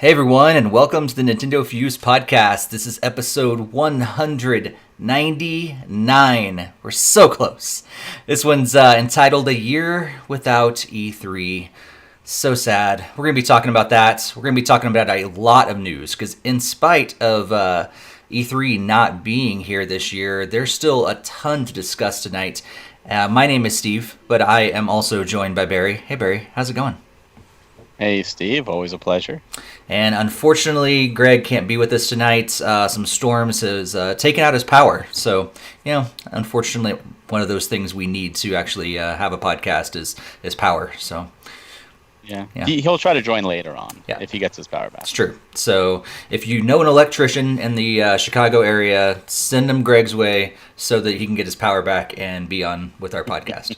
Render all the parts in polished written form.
Hey everyone, and welcome to the NintendoFuse Podcast. This is episode 199. We're so close. This one's entitled A Year Without E3. So sad. We're going to be talking about that. We're going to be talking about a lot of news, because in spite of E3 not being here this year, there's still a ton to discuss tonight. My name is Steve, but I am also joined by Barry. Hey Barry, how's it going? Hey Steve, always a pleasure. And unfortunately, Greg can't be with us tonight. Some storms has taken out his power. So, unfortunately, one of those things we need to actually have a podcast is power. So, yeah. He'll try to join later on if he gets his power back. It's true. So, if you know an electrician in the Chicago area, send him Greg's way so that he can get his power back and be on with our podcast.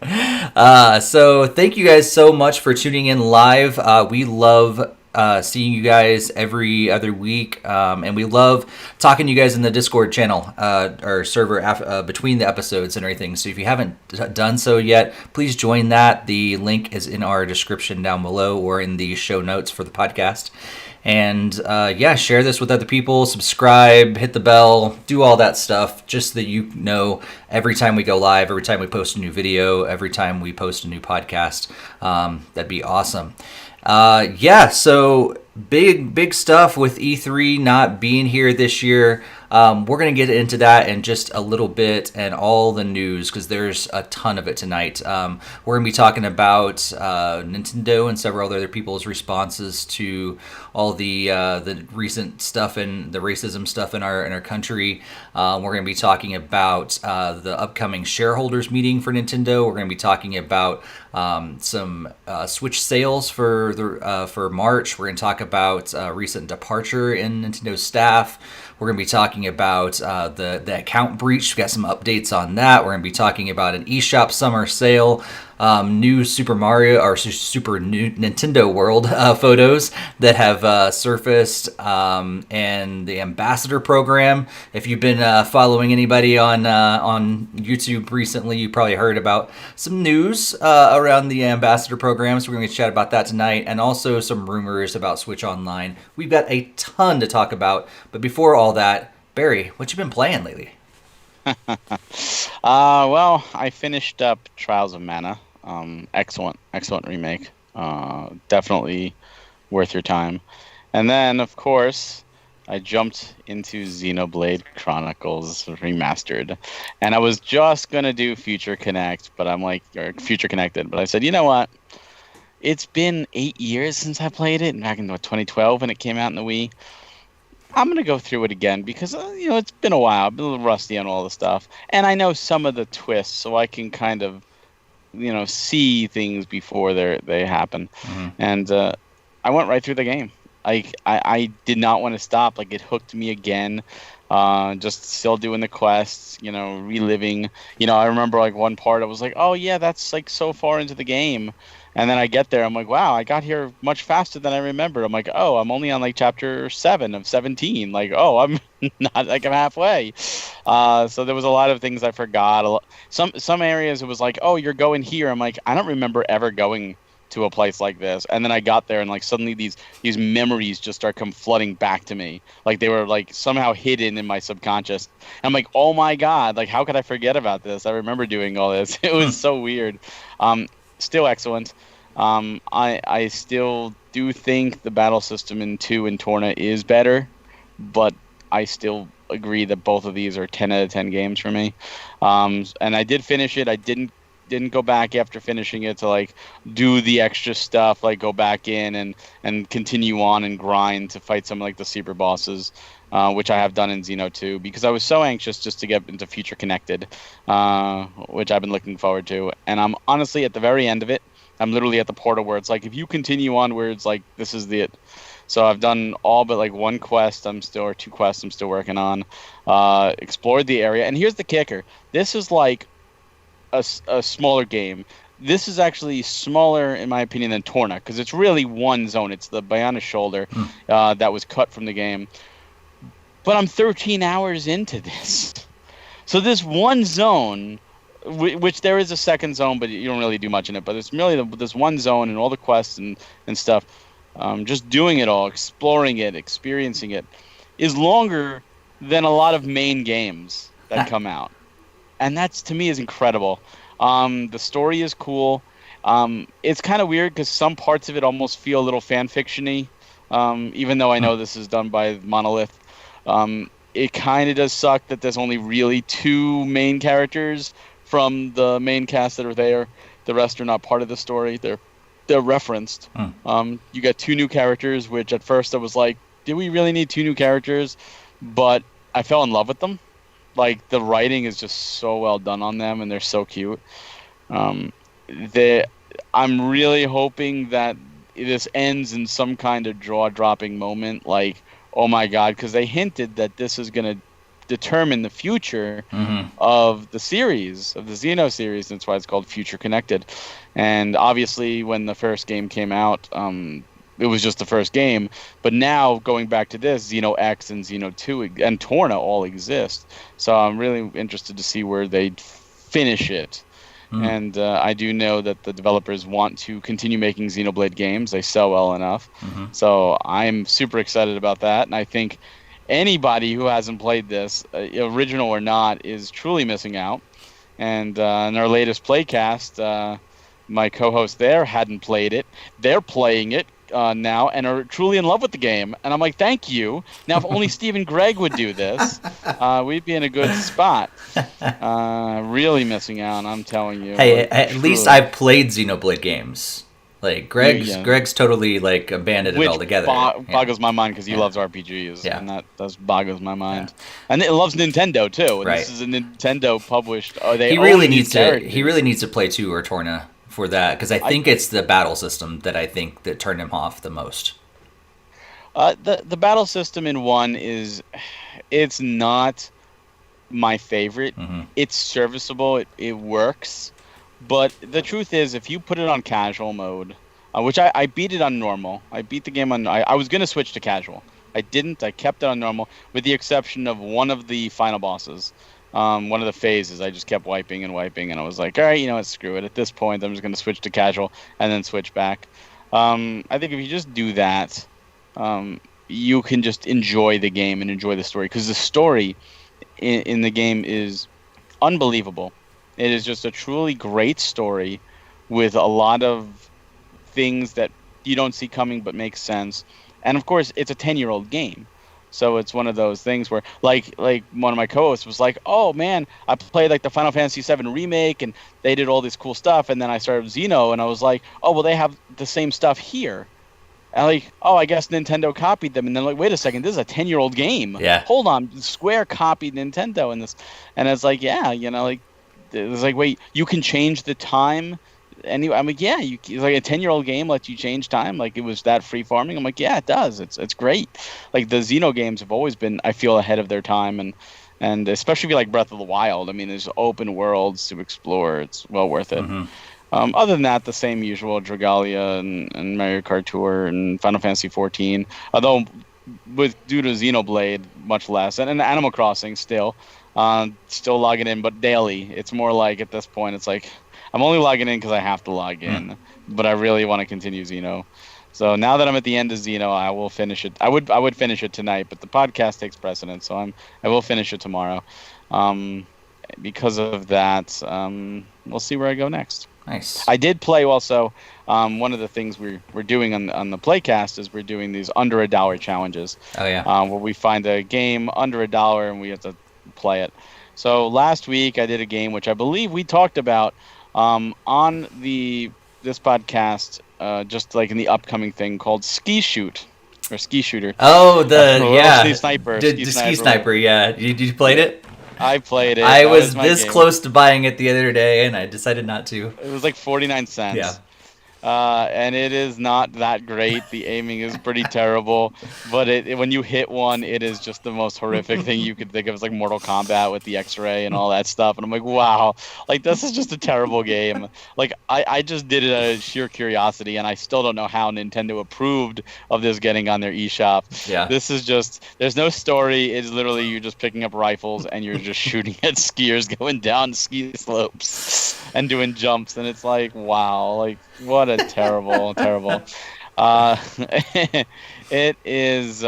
So thank you guys so much for tuning in live. We love seeing you guys every other week, and we love talking to you guys in the Discord channel or server between the episodes and everything. So if you haven't done so yet, please join that. The link is in our description down below or in the show notes for the podcast. And share this with other people, subscribe, hit the bell, do all that stuff, just so that you know every time we go live, every time we post a new video, every time we post a new podcast. That'd be awesome. So big stuff with E3 not being here this year. We're going to get into that in just a little bit and all the news, because there's a ton of it tonight. We're going to be talking about Nintendo and several other people's responses to all the recent stuff and the racism stuff in our country. We're going to be talking about the upcoming shareholders meeting for Nintendo. We're going to be talking about some Switch sales for March. We're going to talk about recent departure in Nintendo staff. We're going to be talking about the account breach. We've got some updates on that. We're going to be talking about an eShop summer sale, new Super Mario or Super new Nintendo World photos that have surfaced, and the ambassador program. If you've been following anybody on YouTube recently, you probably heard about some news around the ambassador program. So we're going to chat about that tonight, and also some rumors about Switch Online. We've got a ton to talk about, but before all that, Barry, what you been playing lately? Well, I finished up Trials of Mana. Excellent remake. Definitely worth your time. And then, of course, I jumped into Xenoblade Chronicles Remastered. And I was just going to do Future Connected, but I said, you know what? It's been 8 years since I played it, back in 2012 when it came out in the Wii. I'm going to go through it again because, it's been a while. I've been a little rusty on all the stuff. And I know some of the twists, so I can kind of, see things before they happen. Mm-hmm. And I went right through the game. I did not want to stop. Like, it hooked me again. Just still doing the quests, reliving. I remember, one part I was like, oh, yeah, that's, so far into the game. And then I get there, I'm like, wow, I got here much faster than I remembered. I'm like, oh, I'm only on chapter 7 of 17. I'm not I'm halfway. So there was a lot of things I forgot. Some areas it was like, oh, you're going here. I'm like, I don't remember ever going to a place like this. And then I got there, and suddenly these memories just start come flooding back to me. They were somehow hidden in my subconscious. And I'm like, oh my God, how could I forget about this? I remember doing all this. It was so weird. Still excellent. I still do think the battle system in 2 and Torna is better, but I still agree that both of these are 10 out of 10 games for me. And I did finish it. I didn't go back after finishing it to do the extra stuff, go back in and continue on and grind to fight some of the super bosses, which I have done in Xeno 2, because I was so anxious just to get into Future Connected, which I've been looking forward to. And I'm honestly at the very end of it. I'm literally at the portal where it's if you continue onwards, this is it. So I've done all but one quest or 2 quests I'm still working on. Explored the area. And here's the kicker. This is a smaller game. This is actually smaller, in my opinion, than Torna, because it's really one zone. It's the Bionic Shoulder that was cut from the game. But I'm 13 hours into this. So this one zone, which there is a second zone, but you don't really do much in it. But it's merely this one zone and all the quests and stuff. just doing it all, exploring it, experiencing it, is longer than a lot of main games that come out. And that's, to me, is incredible. The story is cool. It's kind of weird because some parts of it almost feel a little fan fiction-y, even though I know this is done by Monolith. It kind of does suck that there's only really two main characters from the main cast that are there. The rest are not part of the story. They're referenced. You got two new characters, which at first I was like, did we really need two new characters? But I fell in love with them. Like, the writing is just so well done on them, and they're so cute. I'm really hoping that this ends in some kind of jaw-dropping moment, like, oh my god, because they hinted that this is going to determine the future of the series, of the Xeno series. That's why it's called Future Connected. And obviously, when the first game came out, it was just the first game. But now, going back to this, Xeno X and Xeno 2 and Torna all exist. So I'm really interested to see where they finish it. And I do know that the developers want to continue making Xenoblade games. They sell well enough. So I'm super excited about that. And I think anybody who hasn't played this, original or not, is truly missing out. And in our latest playcast, my co-host there hadn't played it. They're playing it now and are truly in love with the game. And I'm like, thank you. Now, if only Steve and Greg would do this, we'd be in a good spot. Really missing out, I'm telling you. Hey, like, at least I've played Xenoblade games. Like, Greg's totally, like, abandoned it altogether. Boggles my mind because he loves RPGs, and that does boggles my mind. And it loves Nintendo, too. And this is a Nintendo published... He really needs to play 2 or Torna for that, because I think it's the battle system that turned him off the most. The battle system in 1 it's not my favorite. It's serviceable. It works. But the truth is, if you put it on casual mode, which I beat it on normal. I beat the game on... I was going to switch to casual. I didn't. I kept it on normal, with the exception of one of the final bosses. One of the phases, I just kept wiping, and I was like, all right, you know what, screw it. At this point, I'm just going to switch to casual and then switch back. I think if you just do that, you can just enjoy the game and enjoy the story, because the story in the game is unbelievable. It is just a truly great story with a lot of things that you don't see coming but make sense. And of course, it's a 10-year-old game. So it's one of those things where, like one of my co-hosts was like, oh man, I played like the Final Fantasy VII remake and they did all this cool stuff, and then I started Xeno and I was like, oh well, they have the same stuff here. And like, oh, I guess Nintendo copied them. And then like, wait a second, this is a 10-year-old game. Yeah. Hold on, Square copied Nintendo in this. And it's like, yeah, you know, like, it's like, wait, you can change the time? Anyway, I'm like, yeah, it's like a 10-year-old game lets you change time. Like, it was that free farming. I'm like, yeah, it does. It's great. Like, the Xeno games have always been, I feel, ahead of their time, and especially if you like Breath of the Wild. I mean, there's open worlds to explore. It's well worth it. Other than that, the same usual Dragalia and Mario Kart Tour and Final Fantasy 14. Although, due to Xenoblade, much less, and Animal Crossing still logging in, but daily. It's more like, at this point, it's like, I'm only logging in because I have to log in, but I really want to continue Xeno. So now that I'm at the end of Xeno, I will finish it. I would finish it tonight, but the podcast takes precedence, so I will finish it tomorrow. Because of that, we'll see where I go next. Nice. I did play also. One of the things we're doing on the Playcast is we're doing these under $1 challenges. Oh yeah. Where we find a game under $1 and we have to play it. So last week I did a game which I believe we talked about on this podcast, just like in the upcoming thing called Ski Shoot or Ski Shooter. Oh, Ski Sniper. Ski Sniper. Yeah. Did you play it? I played it. I was this close to buying it the other day, and I decided not to. It was like 49 cents. Yeah. And it is not that great. The aiming is pretty terrible, but when you hit one, it is just the most horrific thing you could think of. It's like Mortal Kombat with the X-ray and all that stuff. And I'm like, wow, like this is just a terrible game. Like I just did it out of sheer curiosity, and I still don't know how Nintendo approved of this getting on their eShop. Yeah. This is just, there's no story. It's literally you're just picking up rifles and you're just shooting at skiers going down ski slopes and doing jumps, and it's like, wow, like what a terrible. It is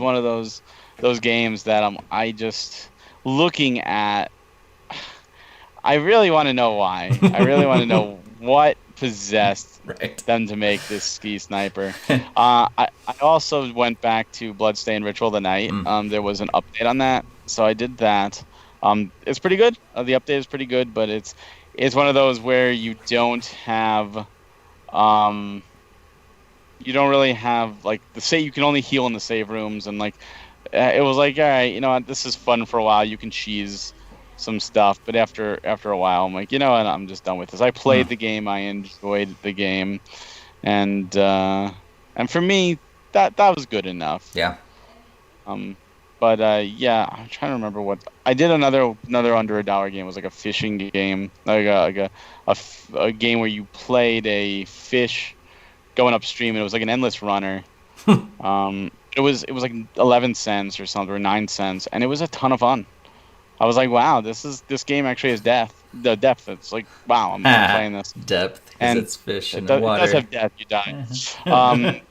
one of those games that I just looking at. I really want to know why. I really want to know what possessed Right. them to make this ski sniper. I also went back to Bloodstained Ritual of the Night. There was an update on that, so I did that. It's pretty good. The update is pretty good, but it's one of those where um, you don't really have like you can only heal in the save rooms, and like it was like, all right, you know what, this is fun for a while. You can cheese some stuff, but after a while, I'm like, you know what, I'm just done with this. I played the game, I enjoyed the game, and for me, that was good enough. Yeah. But yeah, I'm trying to remember what I did. Another under $1 game. It was like a fishing game, a game where you played a fish going upstream, and it was like an endless runner. It was like 11 cents or something, or 9 cents, and it was a ton of fun. I was like, wow, this game actually has depth. The depth. It's like, wow, I'm playing this. Depth, because And it's fish in the it water. does have depth. You die.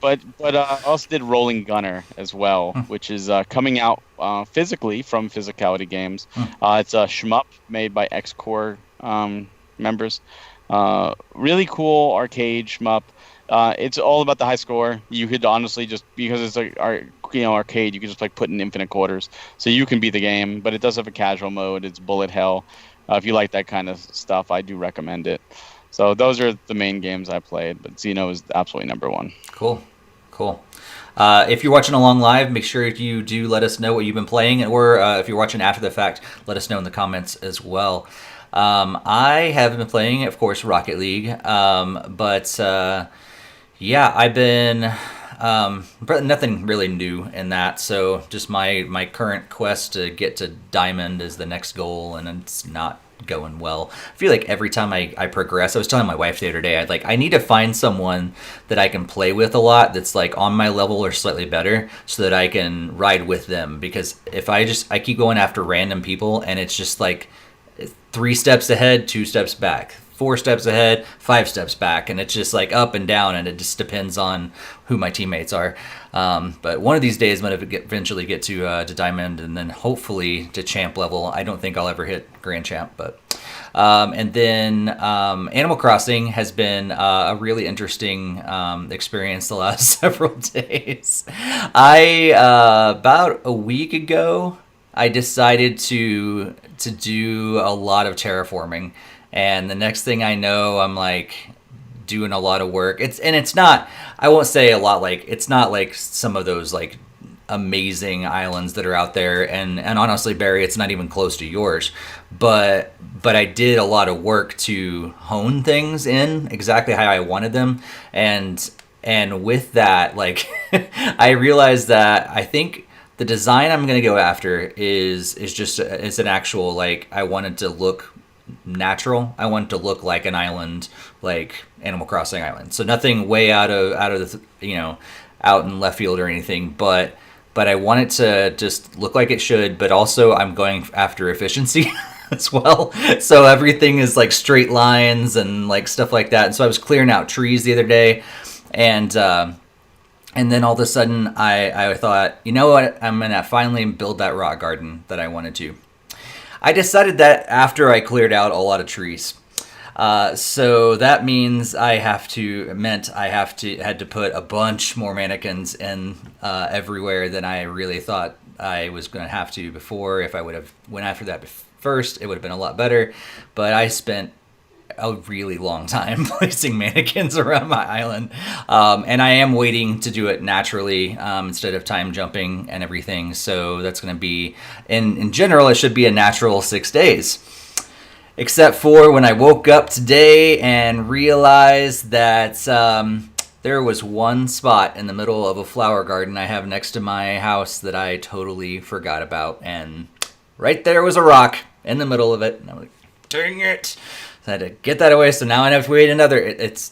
But I also did Rolling Gunner as well, which is coming out physically from Physicality Games. It's a shmup made by X-Core members. Really cool arcade shmup. It's all about the high score. You could honestly just, because it's like arcade, you could just like put in infinite quarters, so you can beat the game. But it does have a casual mode. It's bullet hell. If you like that kind of stuff, I do recommend it. So those are the main games I played, but Xeno is absolutely number one. Cool. If you're watching along live, make sure you do let us know what you've been playing, or if you're watching after the fact, let us know in the comments as well. I have been playing, of course, Rocket League, but yeah, I've been nothing really new in that. So just my current quest to get to Diamond is the next goal, and it's not going well. I feel like every time I progress, I was telling my wife the other day, I need to find someone that I can play with a lot that's like on my level or slightly better, so that I can ride with them. Because if I keep going after random people, and it's just like 3 steps ahead, 2 steps back, 4 steps ahead, 5 steps back, and it's just like up and down, and it just depends on who my teammates are. But one of these days, I'm going to eventually get to Diamond, and then hopefully to Champ level. I don't think I'll ever hit Grand Champ, but and then Animal Crossing has been a really interesting experience the last several days. About a week ago, I decided to do a lot of terraforming, and the next thing I know, I'm like doing a lot of work. It's not, I won't say a lot, like it's not like some of those like amazing islands that are out there, and honestly, Barry, it's not even close to yours, but I did a lot of work to hone things in exactly how I wanted them, and with that, like I realized that I think the design I'm going to go after is just it's an actual, like, I wanted to look natural. I wanted to look like an island, like Animal Crossing Island. So nothing way out of the, out in left field or anything, but I want it to just look like it should, but also I'm going after efficiency as well. So everything is like straight lines and like stuff like that. And so I was clearing out trees the other day, and then all of a sudden I thought, you know what, I'm going to finally build that rock garden that I wanted to. I decided that after I cleared out a lot of trees. So that means I had to put a bunch more mannequins in everywhere than I really thought I was going to have to before. If I would have went after that first, it would have been a lot better. But I spent a really long time placing mannequins around my island, and I am waiting to do it naturally instead of time jumping and everything. So that's going to be, in general, it should be a natural 6 days. Except for when I woke up today and realized that there was one spot in the middle of a flower garden I have next to my house that I totally forgot about. And right there was a rock in the middle of it. And I'm like, dang it. So I had to get that away. So now I have to wait another. It's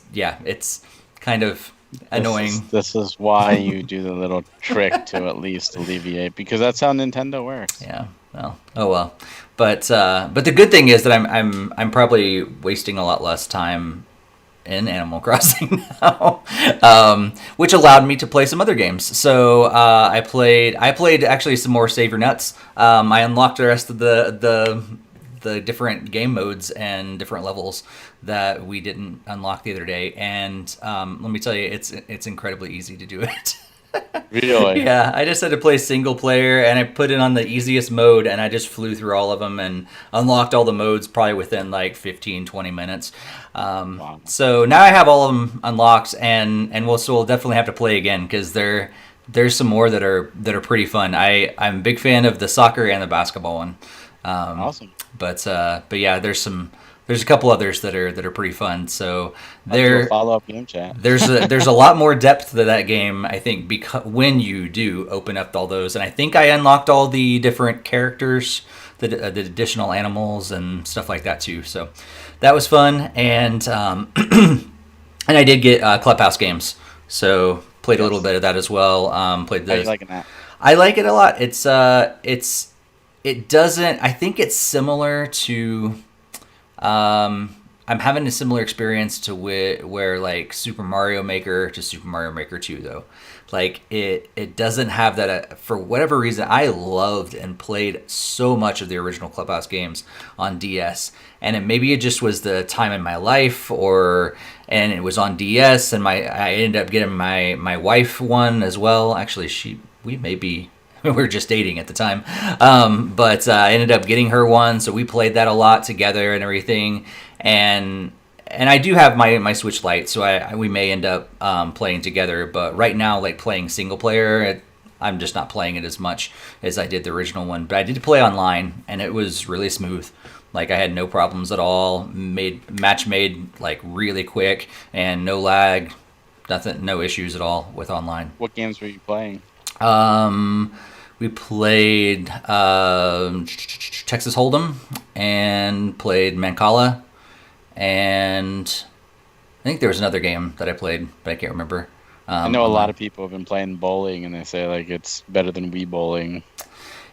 kind of annoying. This is why you do the little trick to at least alleviate, because that's how Nintendo works. Yeah. Well, oh well. But the good thing is that I'm probably wasting a lot less time in Animal Crossing now, which allowed me to play some other games. So I played actually some more Save Your Nuts. I unlocked the rest of the different game modes and different levels that we didn't unlock the other day. And let me tell you, it's incredibly easy to do it. Really? Yeah, I just had to play single player, and I put it on the easiest mode, and I just flew through all of them and unlocked all the modes probably within like 15, 20 minutes. Wow. So now I have all of them unlocked, and we'll definitely have to play again because there's some more that are pretty fun. I'm a big fan of the soccer and the basketball one. Awesome. But yeah, there's a couple others that are pretty fun. So I'll do a follow-up game chat. there's a lot more depth to that game, I think, because when you do open up all those, and I think I unlocked all the different characters, the additional animals and stuff like that too. So that was fun, and and I did get Clubhouse games, so played a little bit of that as well. Played How are you liking that? I like it a lot. It doesn't. I think it's similar to. I'm having a similar experience to where like Super Mario Maker to Super Mario Maker 2 though. Like it doesn't have that for whatever reason. I loved and played so much of the original Clubhouse games on DS, and maybe it just was the time in my life, and it was on DS, and I ended up getting my wife one as well. Actually, we were just dating at the time, but I ended up getting her one, so we played that a lot together and everything. And I do have my Switch Lite, so we may end up playing together. But right now, like playing single player, I'm just not playing it as much as I did the original one. But I did play online, and it was really smooth. Like I had no problems at all. Match made like really quick and no lag, nothing, no issues at all with online. What games were you playing? We played Texas Hold'em and played Mancala, and I think there was another game that I played, but I can't remember. I know a lot of people have been playing bowling, and they say like it's better than Wii Bowling.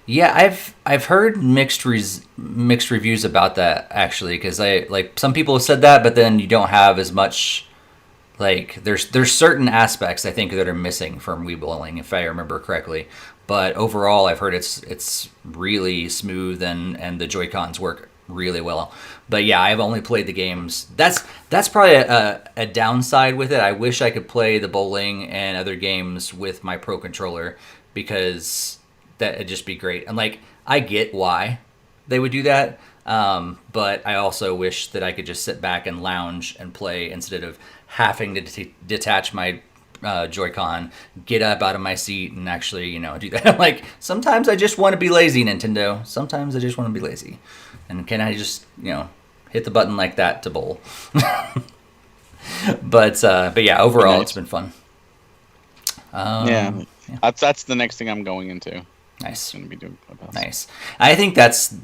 Yeah, I've heard mixed reviews about that actually, because some people have said that, but then you don't have as much. Like there's certain aspects I think that are missing from Wii Bowling, if I remember correctly. But overall, I've heard it's really smooth and the Joy-Cons work really well. But yeah, I've only played the games. That's probably a downside with it. I wish I could play the bowling and other games with my Pro Controller, because that'd just be great. And like I get why they would do that, but I also wish that I could just sit back and lounge and play instead of having to detach my Joy-Con, get up out of my seat, and actually, do that. Like, sometimes I just want to be lazy, Nintendo. Sometimes I just want to be lazy. And can I just, hit the button like that to bowl? But yeah, overall, it's been fun. Yeah. That's the next thing I'm going into. Nice. I'm gonna be doing Clubhouse. Nice. I think that's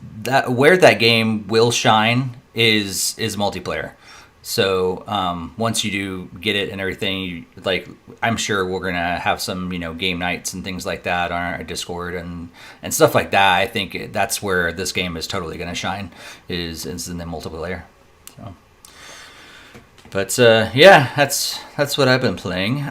where that game will shine is multiplayer. So once you do get it and everything, I'm sure we're gonna have some game nights and things like that on our Discord and stuff like that. I think that's where this game is totally gonna shine is in the multiplayer. So, but yeah, that's what I've been playing.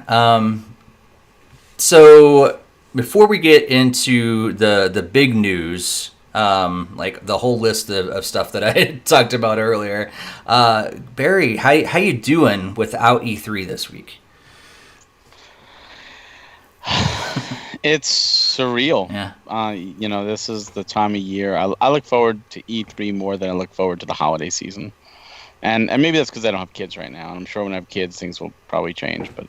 So before we get into the big news. Like the whole list of stuff that I had talked about earlier. Barry, how you doing without E3 this week? It's surreal. Yeah. This is the time of year. I look forward to E3 more than I look forward to the holiday season. And maybe that's because I don't have kids right now. And I'm sure when I have kids, things will probably change. But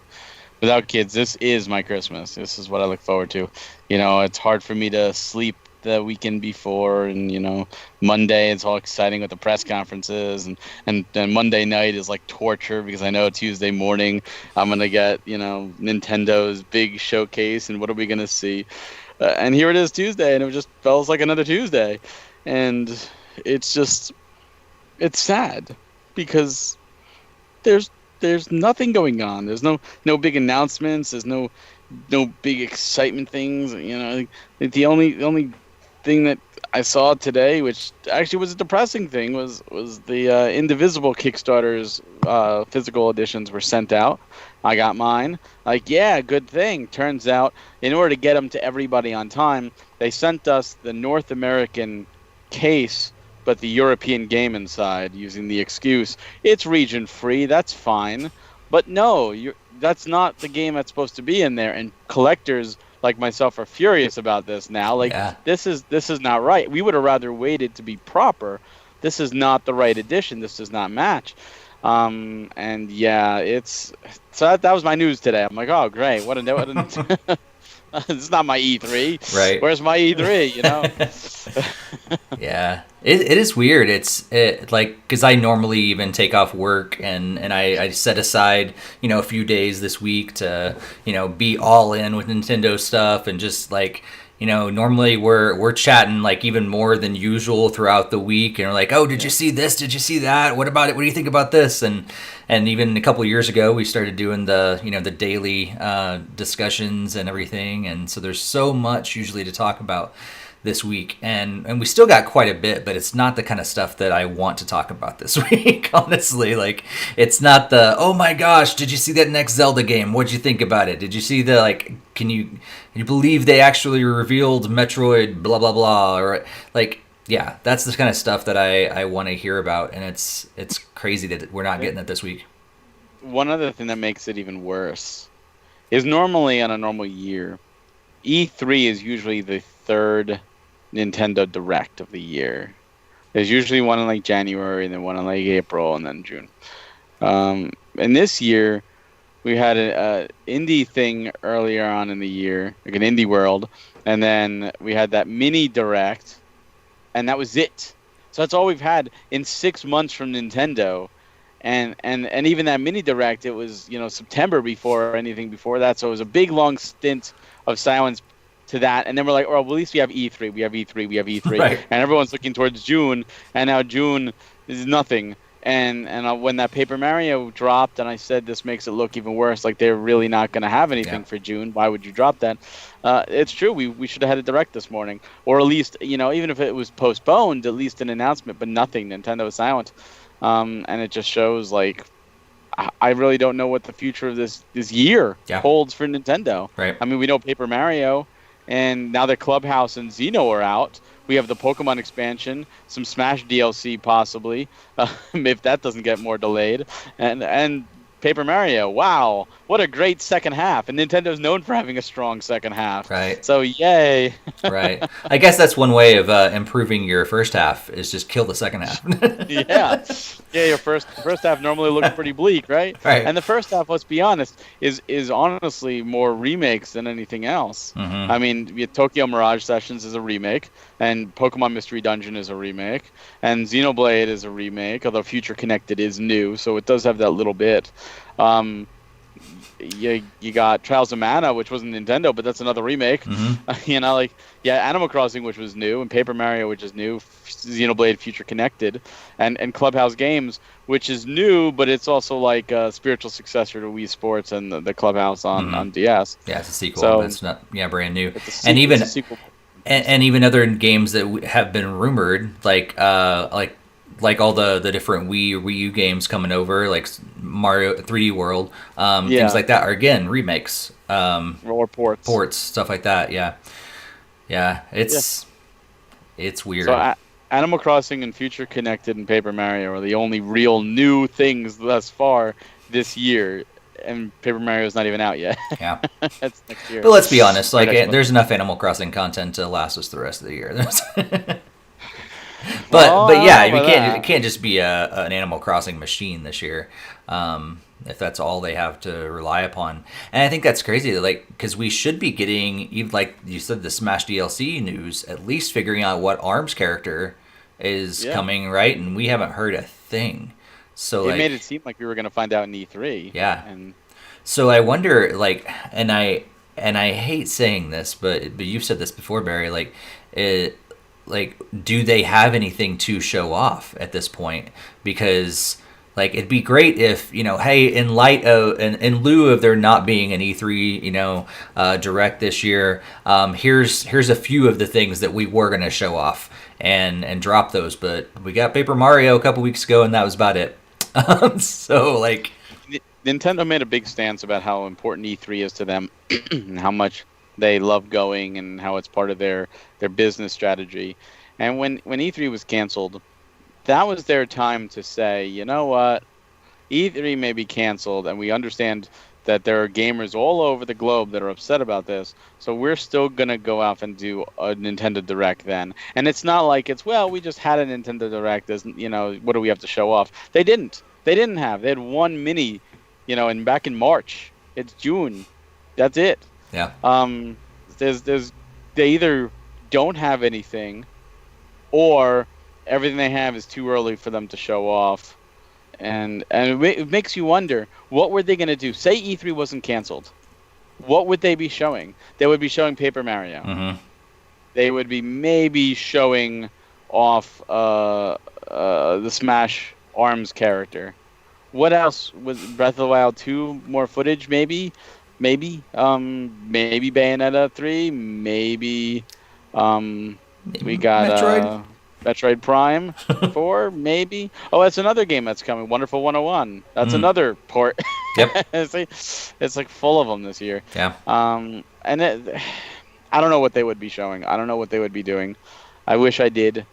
without kids, this is my Christmas. This is what I look forward to. It's hard for me to sleep the weekend before, and Monday it's all exciting with the press conferences, and then Monday night is like torture because I know Tuesday morning I'm gonna get Nintendo's big showcase, and what are we gonna see? And here it is Tuesday, and it just feels like another Tuesday, and it's sad because there's nothing going on. There's no big announcements. There's no big excitement things. The only thing that I saw today, which actually was a depressing thing, was the Indivisible Kickstarter's physical editions were sent out. I got mine. Like, yeah, good thing. Turns out, in order to get them to everybody on time, they sent us the North American case, but the European game inside, using the excuse it's region free. That's fine, but no, that's not the game that's supposed to be in there. And collectors like myself are furious about this now. Like, Yeah. this is not right. We would have rather waited to be proper. This is not the right edition. This does not match. And yeah, that was my news today. I'm like, oh great, what a this is not my E3. Right. Where's my E3? You know. Yeah, it is weird. It's like, because I normally even take off work and I set aside, a few days this week to, be all in with Nintendo stuff, and just like, normally we're chatting like even more than usual throughout the week, and we're like, oh, did you see this? Did you see that? What about it? What do you think about this? And even a couple of years ago, we started doing the the daily discussions and everything, and so there's so much usually to talk about this week, and we still got quite a bit, but it's not the kind of stuff that I want to talk about this week, honestly. Like, it's not the, oh my gosh, did you see that next Zelda game? What'd you think about it? Did you see the, like, can you believe they actually revealed Metroid blah blah blah? Or like, yeah, that's the kind of stuff that I want to hear about, and it's crazy that we're not getting it this week. One other thing that makes it even worse is, normally on a normal year, E3 is usually the third Nintendo Direct of the year. There's usually one in like January, and then one in like April, and then June. And this year, we had an indie thing earlier on in the year, like an indie world, and then we had that mini Direct, and that was it. So that's all we've had in 6 months from Nintendo. And even that mini Direct, it was September before or anything before that. So it was a big long stint of silence to that, and then we're like, well, at least we have E3, we have E3, Right. And everyone's looking towards June, and now June is nothing. And when that Paper Mario dropped, and I said this makes it look even worse, like they're really not going to have anything for June. Why would you drop that? It's true. We should have had a Direct this morning, or at least even if it was postponed, at least an announcement, but nothing. Nintendo was silent, and it just shows like I really don't know what the future of this year holds for Nintendo. Right. I mean, we know Paper Mario. And now that Clubhouse and Xeno are out, we have the Pokemon expansion, some Smash DLC possibly, if that doesn't get more delayed, and Paper Mario. Wow, what a great second half! And Nintendo's known for having a strong second half. Right. So yay. Right. I guess that's one way of improving your first half, is just kill the second half. Yeah. Your first half normally looks pretty bleak, right? Right. And the first half, let's be honest, is honestly more remakes than anything else. Mm-hmm. I mean, Tokyo Mirage Sessions is a remake, and Pokemon Mystery Dungeon is a remake, and Xenoblade is a remake, although Future Connected is new, so it does have that little bit. You got Trials of Mana, which wasn't Nintendo, but that's another remake. Mm-hmm. Animal Crossing, which was new, and Paper Mario, which is new, Xenoblade Future Connected, and Clubhouse Games, which is new, but it's also like a spiritual successor to Wii Sports and the Clubhouse on DS. Yeah, it's a sequel, So, but it's not brand new. And even and even other games that have been rumored, like all the different Wii U games coming over, like Mario 3D World, things like that, are again remakes, or ports, stuff like that. Yeah, it's weird. So Animal Crossing and Future Connected and Paper Mario are the only real new things thus far this year, and Paper Mario is not even out yet. Yeah, that's next year. But let's be honest, like there's enough Animal Crossing content to last us the rest of the year. But yeah, it can't just be an Animal Crossing machine this year, if that's all they have to rely upon. And I think that's crazy, like, because we should be getting, even like you said, the Smash DLC news, at least figuring out what ARMS character is coming, right? And we haven't heard a thing. So it made it seem like we were going to find out in E3. Yeah. And so I wonder, like, and I hate saying this, but you've said this before, Barry, like, do they have anything to show off at this point? Because Like, it'd be great if, hey, in lieu of there not being an E3, direct this year, here's a few of the things that we were going to show off and drop those. But we got Paper Mario a couple weeks ago, and that was about it. So, like, Nintendo made a big stance about how important E3 is to them and how much they love going and how it's part of their business strategy. And when E3 was canceled, that was their time to say, you know what, E3 may be canceled, and we understand that there are gamers all over the globe that are upset about this, so we're still going to go out and do a Nintendo Direct then. And it's not like we just had a Nintendo Direct, what do we have to show off? They didn't. They had one mini, and back in March. It's June. That's it. Yeah. They either don't have anything, or everything they have is too early for them to show off, and it makes you wonder, what were they going to do? Say E3 wasn't canceled, what would they be showing? They would be showing Paper Mario. Mm-hmm. They would be maybe showing off the Smash Arms character. What else was Breath of the Wild 2? More footage, maybe Bayonetta 3, maybe we got Metroid Prime 4, maybe. Oh, that's another game that's coming. Wonderful 101. That's another port. Yep. it's like full of them this year. Yeah. I don't know what they would be showing. I don't know what they would be doing. I wish I did.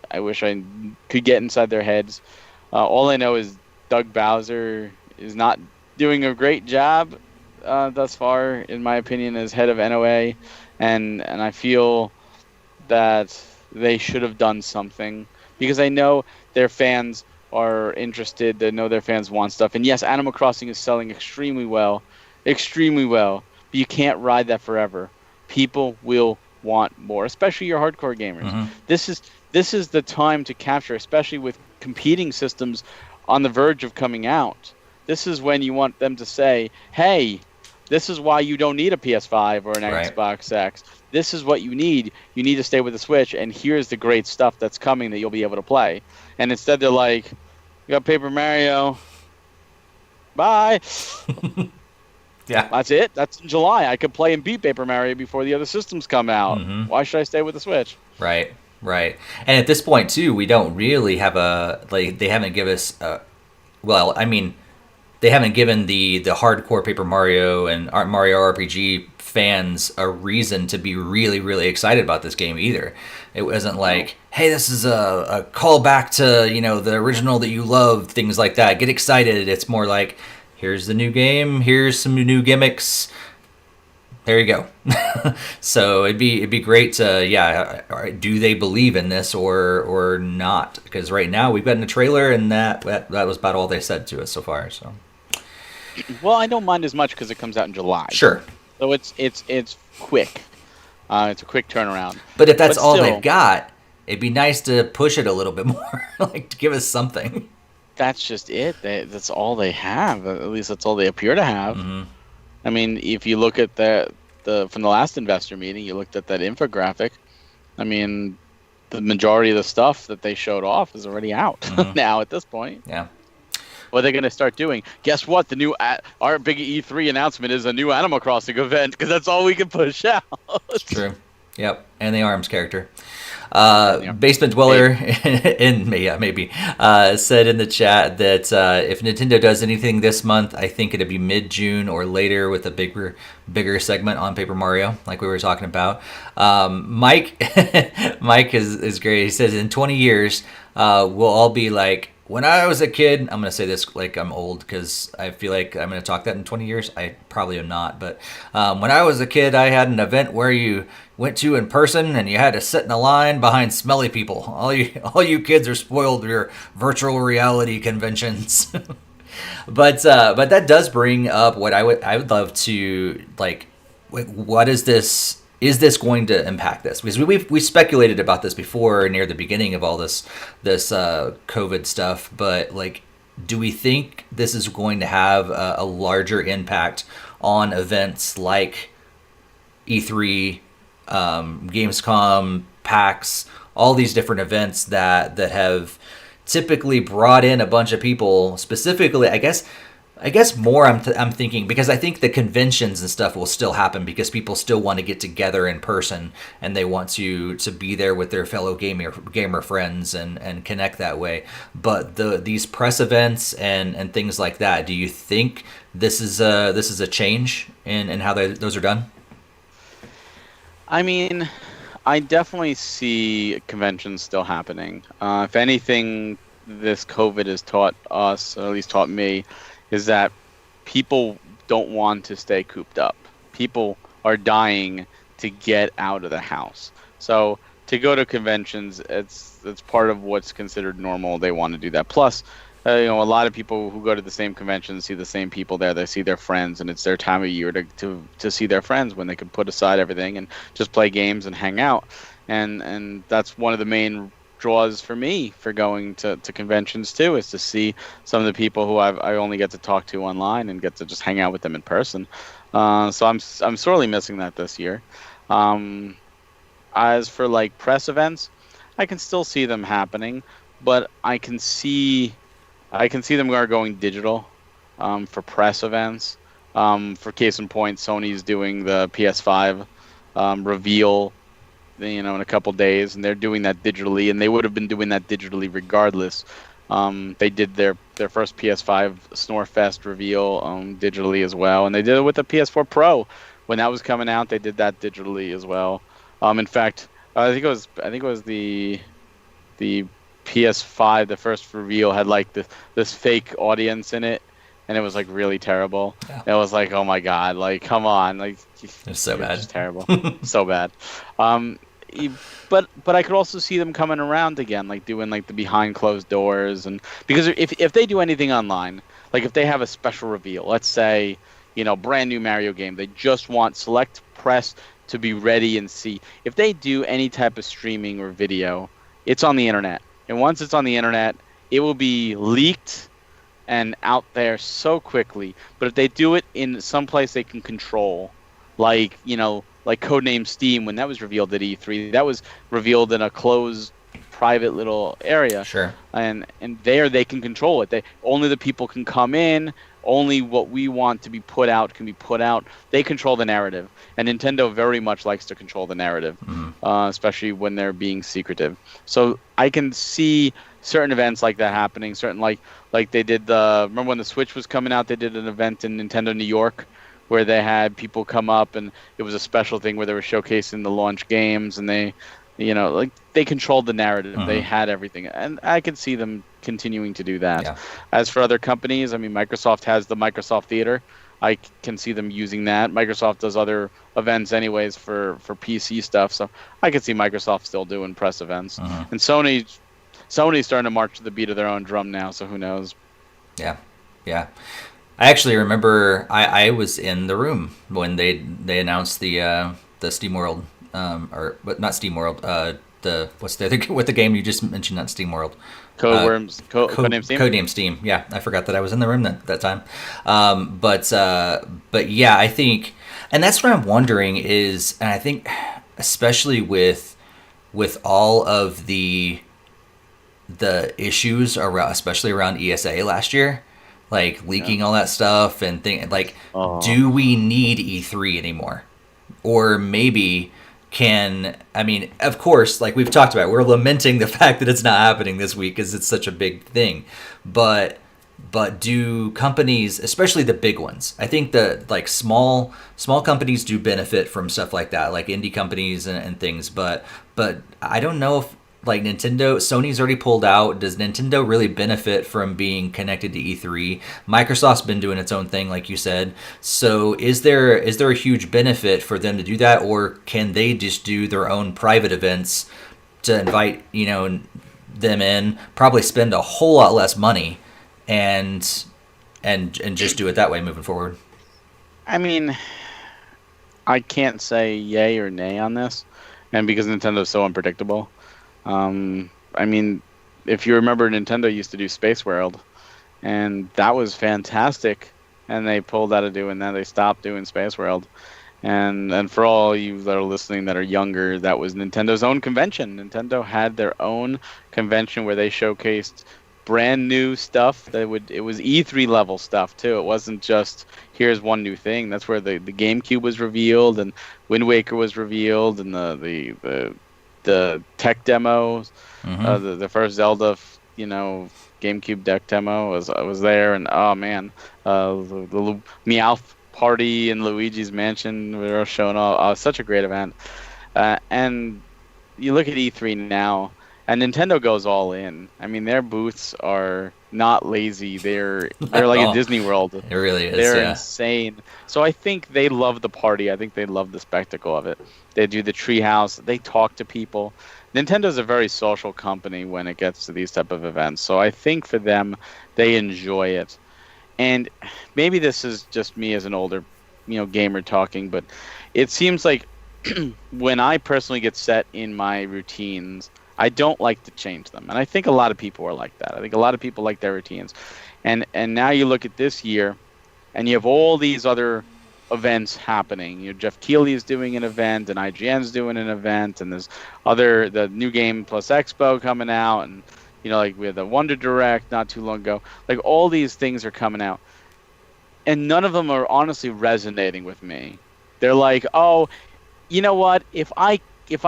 I wish I could get inside their heads. All I know is Doug Bowser is not doing a great job thus far, in my opinion, as head of NOA, and I feel that they should have done something, because I know their fans are interested. They know their fans want stuff. And yes, Animal Crossing is selling extremely well, but you can't ride that forever. People will want more, especially your hardcore gamers. Mm-hmm. This is the time to capture, especially with competing systems on the verge of coming out. This is when you want them to say, hey, this is why you don't need a PS5 or an Xbox X. This is what you need. You need to stay with the Switch, and here's the great stuff that's coming that you'll be able to play. And instead they're like, you got Paper Mario. Bye. Yeah. That's it. That's in July. I could play and beat Paper Mario before the other systems come out. Mm-hmm. Why should I stay with the Switch? Right. And at this point, too, we don't really have they haven't given us, they haven't given the hardcore Paper Mario and Mario RPG fans a reason to be really, really excited about this game either. It wasn't like, hey, this is a callback to, the original that you love, things like that. Get excited. It's more like, here's the new game, here's some new gimmicks. There you go. So it'd be great to, do they believe in this or not? Because right now we've gotten a trailer, and that was about all they said to us so far. So, well, I don't mind as much because it comes out in July. Sure. So it's quick. It's a quick turnaround. But if that's all they've got, it'd be nice to push it a little bit more, like to give us something. That's just it. That's all they have. At least that's all they appear to have. Mm-hmm. I mean, if you look at the from the last investor meeting, you looked at that infographic. I mean, the majority of the stuff that they showed off is already out now at this point. Yeah. What are they going to start doing? Guess what? Our big E3 announcement is a new Animal Crossing event, because that's all we can push out. It's true. Yep. And the ARMS character. Basement Dweller maybe said in the chat that if Nintendo does anything this month, I think it'd be mid-June or later with a bigger segment on Paper Mario, like we were talking about. Mike is great. He says in 20 years we'll all be like, when I was a kid. I'm going to say this like I'm old, because I feel like I'm going to talk that in 20 years. I probably am not. But when I was a kid, I had an event where you went to in person and you had to sit in a line behind smelly people. All you kids are spoiled with your virtual reality conventions. But that does bring up what I would love to, like, what is this? Is this going to impact this? Because we speculated about this before, near the beginning of all this COVID stuff. But, like, do we think this is going to have a larger impact on events like E3, Gamescom, PAX, all these different events that have typically brought in a bunch of people specifically. I guess more I'm thinking, because I think the conventions and stuff will still happen because people still want to get together in person and they want to be there with their fellow gamer friends and connect that way. But these press events and things like that, do you think this is a change in how those are done? I mean, I definitely see conventions still happening. If anything, this COVID has taught us, or at least taught me, is that people don't want to stay cooped up. People are dying to get out of the house. So to go to conventions, it's part of what's considered normal. They want to do that. Plus, a lot of people who go to the same convention see the same people there. They see their friends, and it's their time of year to see their friends when they can put aside everything and just play games and hang out. And that's one of the main draws for me for going to conventions too, is to see some of the people who I only get to talk to online and get to just hang out with them in person. So I'm sorely missing that this year. As for like press events, I can still see them happening, but I can see them are going digital for press events. For case in point, Sony's doing the PS5 reveal, in a couple days, and they're doing that digitally, and they would have been doing that digitally regardless. They did their first PS5 Snorefest reveal digitally as well, and they did it with the PS4 Pro when that was coming out. They did that digitally as well. In fact, I think it was the PS5, the first reveal had like this fake audience in it, and it was like really terrible. Yeah. It was like, oh my god, like come on, like it's so bad, just terrible, so bad. But I could also see them coming around again, like doing like the behind closed doors, and because if they do anything online, like if they have a special reveal, let's say brand new Mario game, they just want select press to be ready and see. If they do any type of streaming or video, it's on the internet. And once it's on the internet, it will be leaked and out there so quickly. But if they do it in some place they can control, like Codename Steam, when that was revealed at E3, that was revealed in a closed, private little area. Sure. And there they can control it. Only the people can come in. Only what we want to be put out can be put out. They control the narrative, and Nintendo very much likes to control the narrative, especially when they're being secretive. So I can see certain events like that happening. Certain like they did remember when the Switch was coming out, they did an event in Nintendo New York where they had people come up, and it was a special thing where they were showcasing the launch games, and they controlled the narrative. They had everything, and I can see them continuing to do that. Yeah. As for other companies, I mean, Microsoft has the Microsoft Theater. I can see them using that. Microsoft does other events anyways for PC stuff, so I could see Microsoft still doing press events. And Sony's starting to march to the beat of their own drum now, so who knows? Yeah. I actually remember I was in the room when they announced the SteamWorld, but not SteamWorld. What's the game you just mentioned? Not SteamWorld. Codename Steam. Codename Steam. Yeah, I forgot that I was in the room that time. But yeah, I think, and that's what I'm wondering is, and I think especially with all of the issues around, especially around ESA last year, like leaking all that stuff and do we need E3 anymore? Or maybe of course, like we've talked about, we're lamenting the fact that it's not happening this week because it's such a big thing. But do companies, especially the big ones, I think the like small companies do benefit from stuff like that, like indie companies and things. But I don't know if like Sony's already pulled out. Does Nintendo really benefit from being connected to E3? Microsoft's been doing its own thing, like you said. So is there a huge benefit for them to do that, or can they just do their own private events to invite them in, probably spend a whole lot less money, and just do it that way moving forward? I mean, I can't say yay or nay on this, and because Nintendo's so unpredictable. I mean, if you remember, Nintendo used to do Space World, and that was fantastic. And they pulled out of doing that. They stopped doing Space World. And for all you that are listening that are younger, that was Nintendo's own convention. Nintendo had their own convention where they showcased brand new stuff. It was E3 level stuff too. It wasn't just here's one new thing. That's where the GameCube was revealed, and Wind Waker was revealed, and the tech demos, the first Zelda, GameCube deck demo was there, and oh man, the Meowth party in Luigi's Mansion were showing off. Such a great event, and you look at E3 now, and Nintendo goes all in. I mean, their booths are not lazy. They're like a Disney World. It really is. They're yeah. insane. So I think they love the party. I think they love the spectacle of it. They do the treehouse. They talk to people. Nintendo's a very social company when it gets to these type of events. So I think for them, they enjoy it. And maybe this is just me as an older, gamer talking, but it seems like when I personally get set in my routines, I don't like to change them. And I think a lot of people are like that. I think a lot of people like their routines. And now you look at this year, and you have all these other events happening. Jeff Keighley is doing an event, and IGN's doing an event, and there's the New Game Plus Expo coming out, and like we had the Wonder Direct not too long ago. Like all these things are coming out, and none of them are honestly resonating with me. They're like, oh, you know what? If I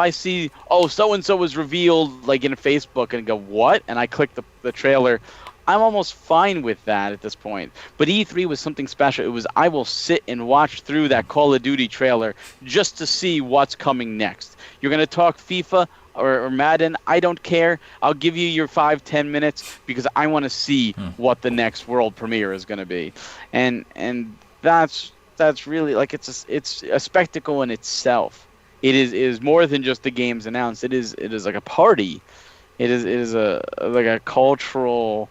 see, oh, so and so was revealed like in Facebook, and go what? And I click the trailer, I'm almost fine with that at this point. But E3 was something special. It was, I will sit and watch through that Call of Duty trailer just to see what's coming next. You're going to talk FIFA or Madden, I don't care. I'll give you your 5-10 minutes because I want to see what the next world premiere is going to be. And that's really like it's a spectacle in itself. It is more than just the games announced. It is like a party. It is like a cultural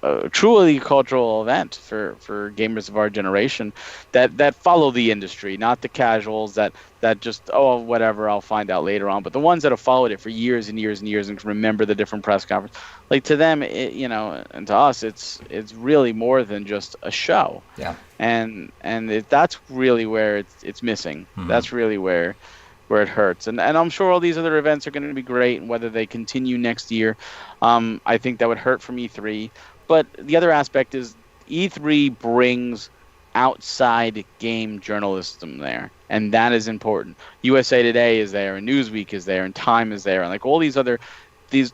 a truly cultural event for gamers of our generation that follow the industry, not the casuals that just, oh, whatever, I'll find out later on, but the ones that have followed it for years and years and years and can remember the different press conferences. Like to them, and to us, it's really more than just a show. Yeah. And that's really where it's missing. That's really where it hurts. And I'm sure all these other events are going to be great, and whether they continue next year, I think that would hurt from E3. But the other aspect is E3 brings outside game journalism there, and that is important. USA Today is there, and Newsweek is there, and Time is there, and like all these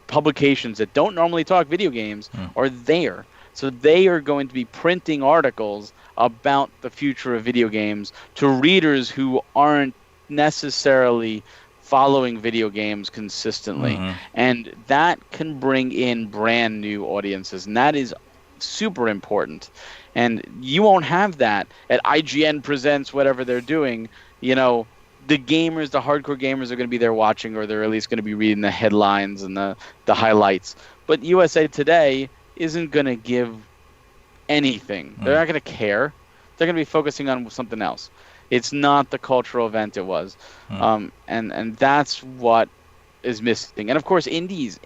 publications that don't normally talk video games are there. So they are going to be printing articles about the future of video games to readers who aren't necessarily following video games consistently, and that can bring in brand new audiences, and that is super important. And you won't have that at IGN presents whatever they're doing. The gamers, the hardcore gamers, are going to be there watching, or they're at least going to be reading the headlines and the highlights. But USA Today isn't going to give anything. They're not going to care. They're going to be focusing on something else. It's not the cultural event it was. And that's what is missing. And of course, indies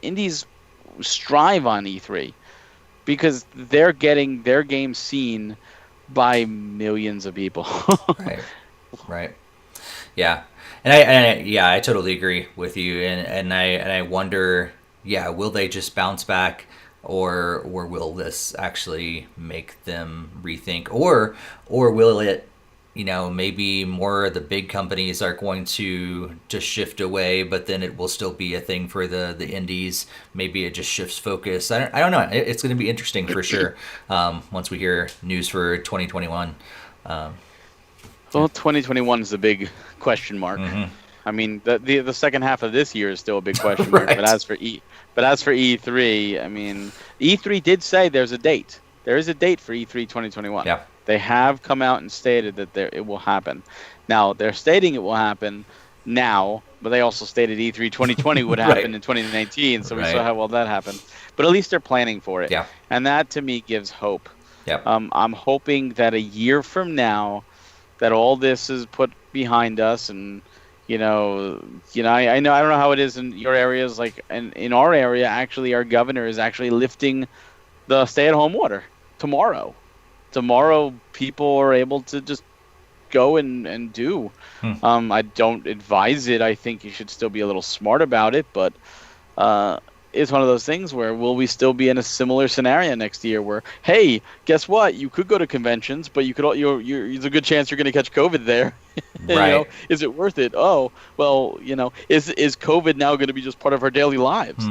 strive on E3 because they're getting their game seen by millions of people. Right. Yeah. And I totally agree with you. And I wonder, will they just bounce back, or will this actually make them rethink, or will it, maybe more of the big companies are going to just shift away, but then it will still be a thing for the indies. Maybe it just shifts focus. I don't know. It's going to be interesting for sure once we hear news for 2021. Well, 2021 is the big question mark. I mean, the second half of this year is still a big question mark. But as for E3, I mean, E3 did say there's a date. There is a date for E3 2021. Yeah. They have come out and stated that it will happen. Now, they're stating it will happen now, but they also stated E3 2020 would happen in 2019, so we saw how well that happened. But at least they're planning for it. Yeah. And that, to me, gives hope. Yep. I'm hoping that a year from now, that all this is put behind us, and I know I don't know how it is in your areas, like in our area, actually our governor is actually lifting the stay-at-home order tomorrow. Tomorrow, people are able to just go and do. I don't advise it. I think you should still be a little smart about it, but it's one of those things where will we still be in a similar scenario next year where, hey, guess what? You could go to conventions, but you could there's a good chance you're going to catch COVID there. Right. Is it worth it? Oh, well, is COVID now going to be just part of our daily lives?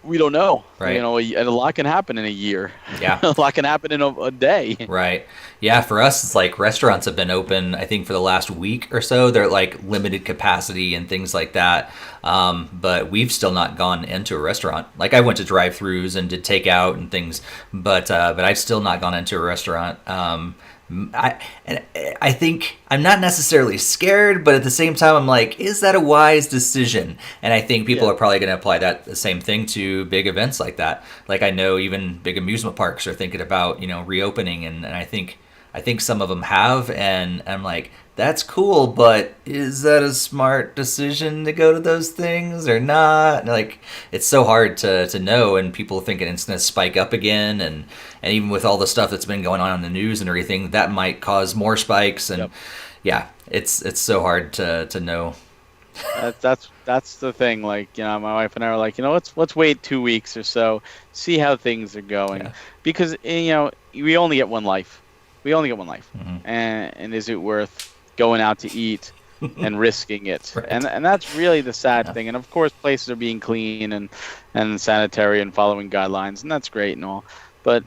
We don't know. Right. And a lot can happen in a year. Yeah. A lot can happen in a day. Right. Yeah, for us, it's like restaurants have been open, I think, for the last week or so. They're like limited capacity and things like that. But we've still not gone into a restaurant. Like I went to drive-throughs and did takeout and things, but I've still not gone into a restaurant. I think I'm not necessarily scared, but at the same time, I'm like, is that a wise decision? And I think people are probably going to apply the same thing to big events like that. Like I know even big amusement parks are thinking about reopening, and I think some of them have, and I'm like, that's cool, but is that a smart decision to go to those things or not? Like, it's so hard to know, and people thinking it's going to spike up again, and even with all the stuff that's been going on in the news and everything, that might cause more spikes, and yeah, it's so hard to know. That's the thing. Like, my wife and I are like, let's wait 2 weeks or so, see how things are going, because we only get one life. And is it worth going out to eat and risking it? Right. And that's really the sad thing. And of course, places are being clean and sanitary and following guidelines, and that's great and all. But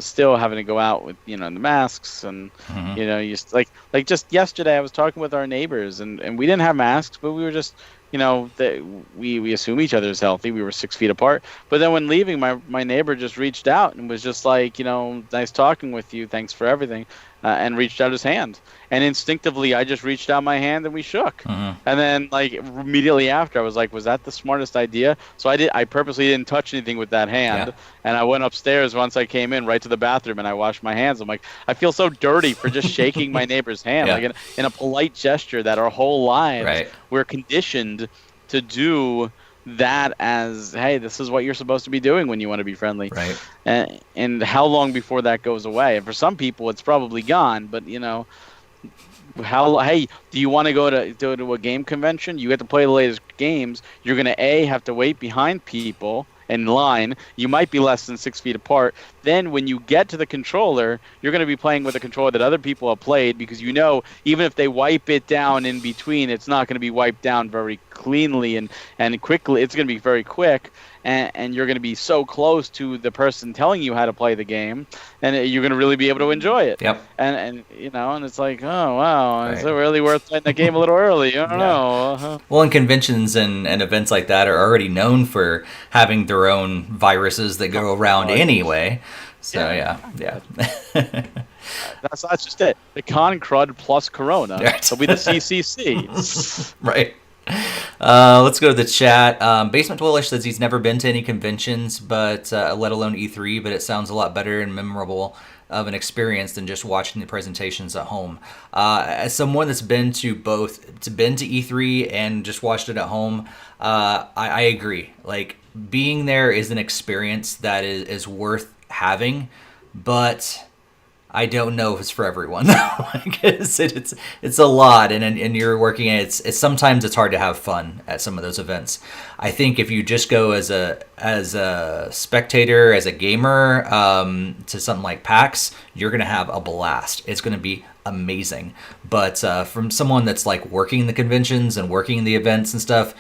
still having to go out with the masks and just like just yesterday, I was talking with our neighbors, and we didn't have masks, but we were just we assume each other is healthy. We were 6 feet apart. But then when leaving, my neighbor just reached out and was just like, nice talking with you. Thanks for everything. And reached out his hand. And instinctively, I just reached out my hand and we shook. And then like immediately after, I was like, was that the smartest idea? So I purposely didn't touch anything with that hand. Yeah. And I went upstairs once I came in, right to the bathroom, and I washed my hands. I'm like, I feel so dirty for just shaking my neighbor's hand, like in a polite gesture that our whole lives we're conditioned to do that as, hey, this is what you're supposed to be doing when you want to be friendly. Right. And how long before that goes away? And for some people, it's probably gone, but hey, do you want to go to a game convention? You get to play the latest games. You're going to have to wait behind people in line. You might be less than 6 feet apart. Then when you get to the controller, you're going to be playing with a controller that other people have played, because even if they wipe it down in between, it's not going to be wiped down very cleanly and quickly. It's going to be very quick, and you're going to be so close to the person telling you how to play the game, and you're going to really be able to enjoy it. Yep. And it's like, oh wow, is it really worth playing the game a little early? I don't know. Well, and conventions and events like that are already known for having their own viruses that go around anyway. So yeah. That's just it. The con crud plus Corona. It'll be the CCC. Right. Let's go to the chat. Basement Dweller says he's never been to any conventions, but let alone E3, but it sounds a lot better and memorable of an experience than just watching the presentations at home. As someone that's been to E3 and just watched it at home, I agree. Like, being there is an experience that is worth having, but I don't know if it's for everyone. Like it's a lot, and you're working at it's sometimes it's hard to have fun at some of those events. I think if you just go as a spectator, as a gamer, to something like PAX, you're gonna have a blast. It's gonna be amazing. But from someone that's like working the conventions and working the events and stuff,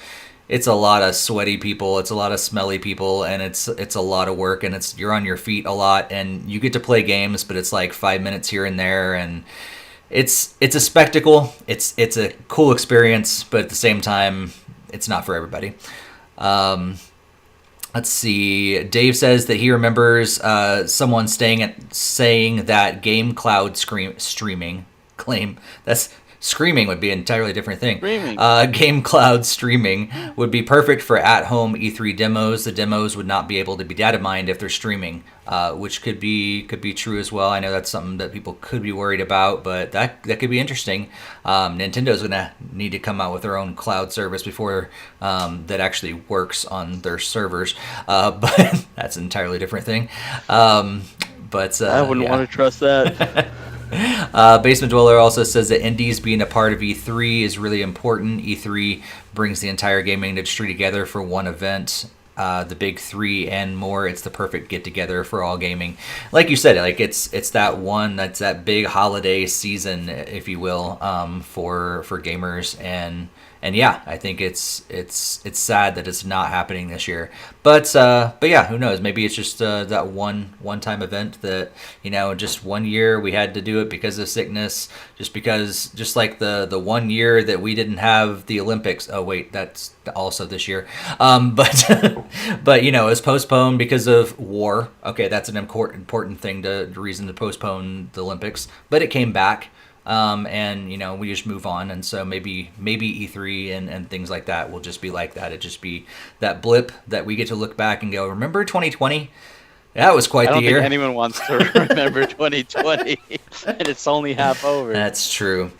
it's a lot of sweaty people, it's a lot of smelly people, and it's a lot of work, and you're on your feet a lot, and you get to play games, but it's like 5 minutes here and there, and it's a spectacle. It's a cool experience, but at the same time, it's not for everybody. Let's see. Dave says that he remembers someone saying that Game Cloud streaming claim that's. Screaming would be an entirely different thing. Game Cloud streaming would be perfect for at-home E3 demos. The demos would not be able to be data mined if they're streaming, which could be true as well. I know that's something that people could be worried about, but that could be interesting. Nintendo's going to need to come out with their own cloud service before that actually works on their servers, but that's an entirely different thing. I wouldn't want to trust that. Basement Dweller also says that indies being a part of E3 is really important. E3 brings the entire gaming industry together for one event. The big three and more. It's the perfect get together for all gaming. Like you said, like it's that big holiday season, if you will, for gamers. And yeah, I think it's sad that it's not happening this year. But yeah, who knows? Maybe it's just that one time event that, just one year we had to do it because of sickness. Just like the one year that we didn't have the Olympics. Oh wait, that's also this year. But but it was postponed because of war. Okay, that's an important thing to reason to postpone the Olympics. But it came back. And we just move on, and so maybe E3 and things like that will just be like that. It just be that blip that we get to look back and go, remember 2020? That was quite the year. I don't think anyone wants to remember 2020, and it's only half over. That's true.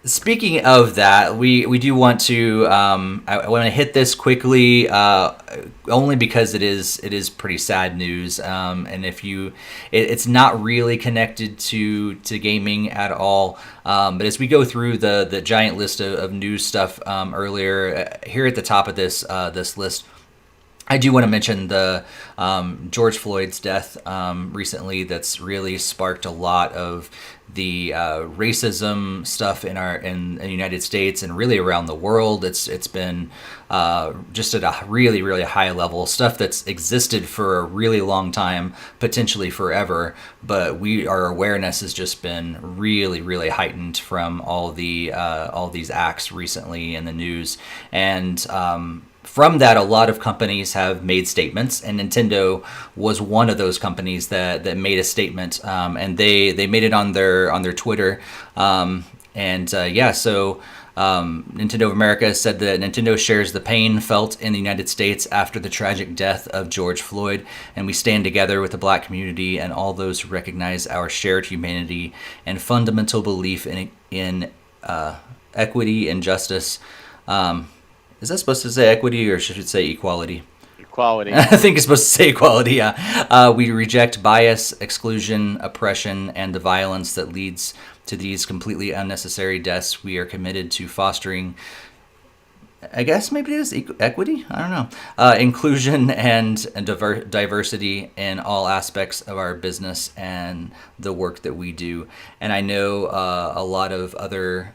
Speaking of that, we do want to I want to hit this quickly, only because it is pretty sad news, and it's not really connected to gaming at all. But as we go through the giant list of news stuff earlier, here at the top of this list, I do want to mention the George Floyd's death recently. That's really sparked a lot of the racism stuff in the United States and really around the world. It's been just at a really, really high level, stuff that's existed for a really long time, potentially forever. But our awareness has just been really, really heightened from all these acts recently in the news. And from that, a lot of companies have made statements, and Nintendo was one of those companies that made a statement, and they made it on their Twitter, so Nintendo of America said that Nintendo shares the pain felt in the United States after the tragic death of George Floyd, and we stand together with the Black community and all those who recognize our shared humanity and fundamental belief in equity and justice. Is that supposed to say equity, or should it say equality? Equality. I think it's supposed to say equality, yeah. We reject bias, exclusion, oppression, and the violence that leads to these completely unnecessary deaths. We are committed to fostering, I guess maybe it is equity? I don't know. Inclusion and diversity in all aspects of our business and the work that we do. And I know a lot of other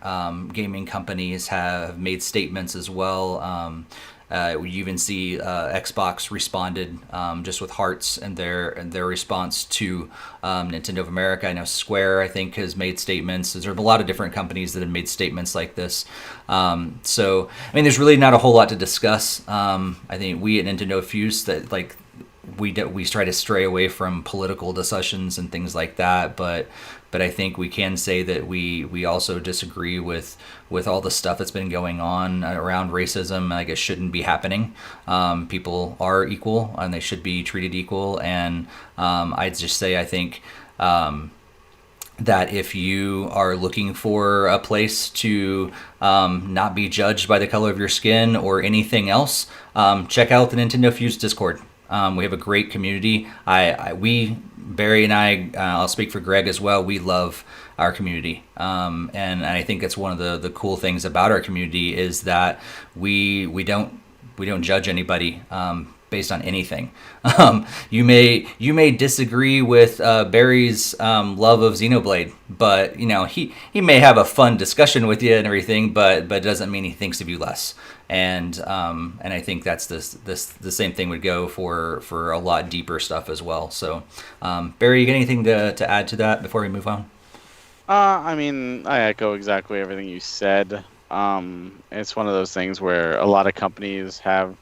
gaming companies have made statements as well. You even see Xbox responded just with hearts and their response to Nintendo of America. I know Square, I think, has made statements. There are a lot of different companies that have made statements like this. So, I mean, there's really not a whole lot to discuss. I think we at NintendoFuse we try to stray away from political discussions and things like that, but I think we can say that we also disagree with all the stuff that's been going on around racism. Like, it shouldn't be happening. People are equal and they should be treated equal. And I'd just say, I think that if you are looking for a place to not be judged by the color of your skin or anything else, check out the NintendoFuse Discord. We have a great community. Barry and I'll speak for Greg as well. We love our community, and I think that's one of the cool things about our community is that we don't judge anybody based on anything. You may disagree with Barry's love of Xenoblade, but he may have a fun discussion with you and everything, but it doesn't mean he thinks of you less. And I think that's the same thing would go for a lot deeper stuff as well. So, Barry, you got anything to add to that before we move on? I mean, I echo exactly everything you said. It's one of those things where a lot of companies have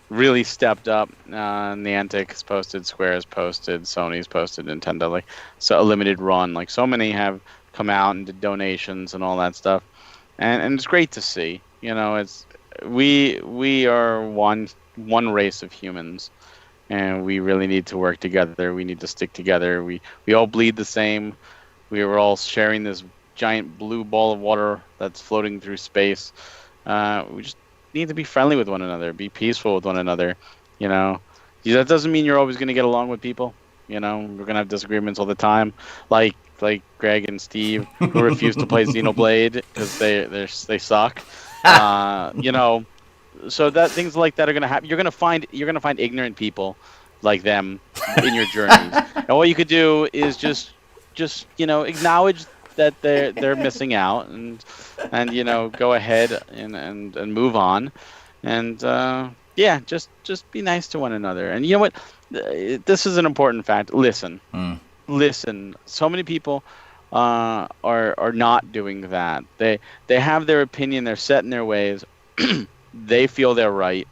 really stepped up. Niantic has posted, Square has posted, Sony's posted, Nintendo, so a limited run. So many have come out and did donations and all that stuff, and it's great to see. It's we are one race of humans, and we really need to work together. We need to stick together. We all bleed the same. We are all sharing this giant blue ball of water that's floating through space. We just need to be friendly with one another, be peaceful with one another. That doesn't mean you're always going to get along with people. You know, we're gonna have disagreements all the time, like Greg and Steve, who refuse to play Xenoblade because they suck. You know, so that things like that are gonna happen. You're gonna find ignorant people like them in your journeys, and what you could do is just acknowledge that they're missing out, and go ahead and move on, and yeah, just be nice to one another. And you know what, this is an important fact. Listen. So many people are not doing that. They have their opinion. They're set in their ways. They feel they're right,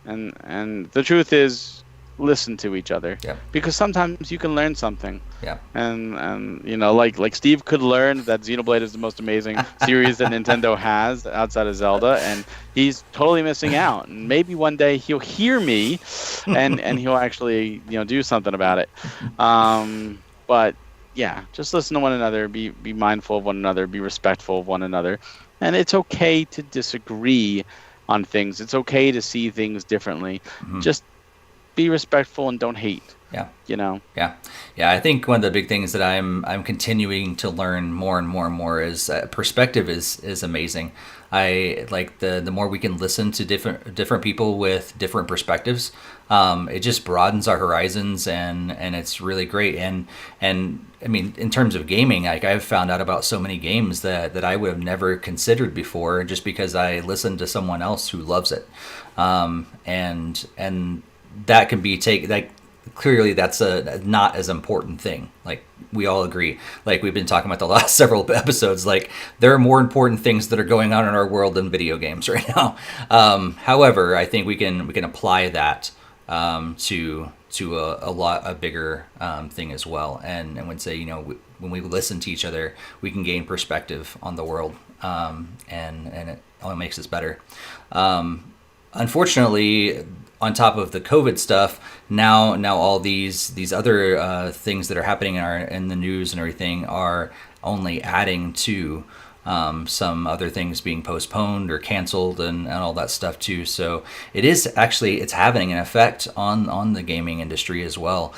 and the truth is, listen to each other. Yeah. Because sometimes you can learn something. Yeah. And like Steve could learn that Xenoblade is the most amazing series that Nintendo has outside of Zelda, and he's totally missing out. And maybe one day he'll hear me, and he'll actually do something about it. But yeah, just listen to one another. Be mindful of one another. Be respectful of one another, and it's okay to disagree on things. It's okay to see things differently. Just be respectful and don't hate. Yeah. Yeah. I think one of the big things that I'm continuing to learn more and more and more is perspective is amazing. I like the more we can listen to different people with different perspectives. It just broadens our horizons, and it's really great. And I mean, in terms of gaming, like I've found out about so many games that I would have never considered before, just because I listened to someone else who loves it. And that can be clearly that's a not as important thing. Like we all agree, like we've been talking about the last several episodes, like there are more important things that are going on in our world than video games right now. However, I think we can apply that to a bigger thing as well, and would say, when we listen to each other, we can gain perspective on the world, and it only makes us better. Unfortunately, on top of the COVID stuff, now all these other things that are happening in the news and everything are only adding to some other things being postponed or canceled and all that stuff too. So it's having an effect on the gaming industry as well.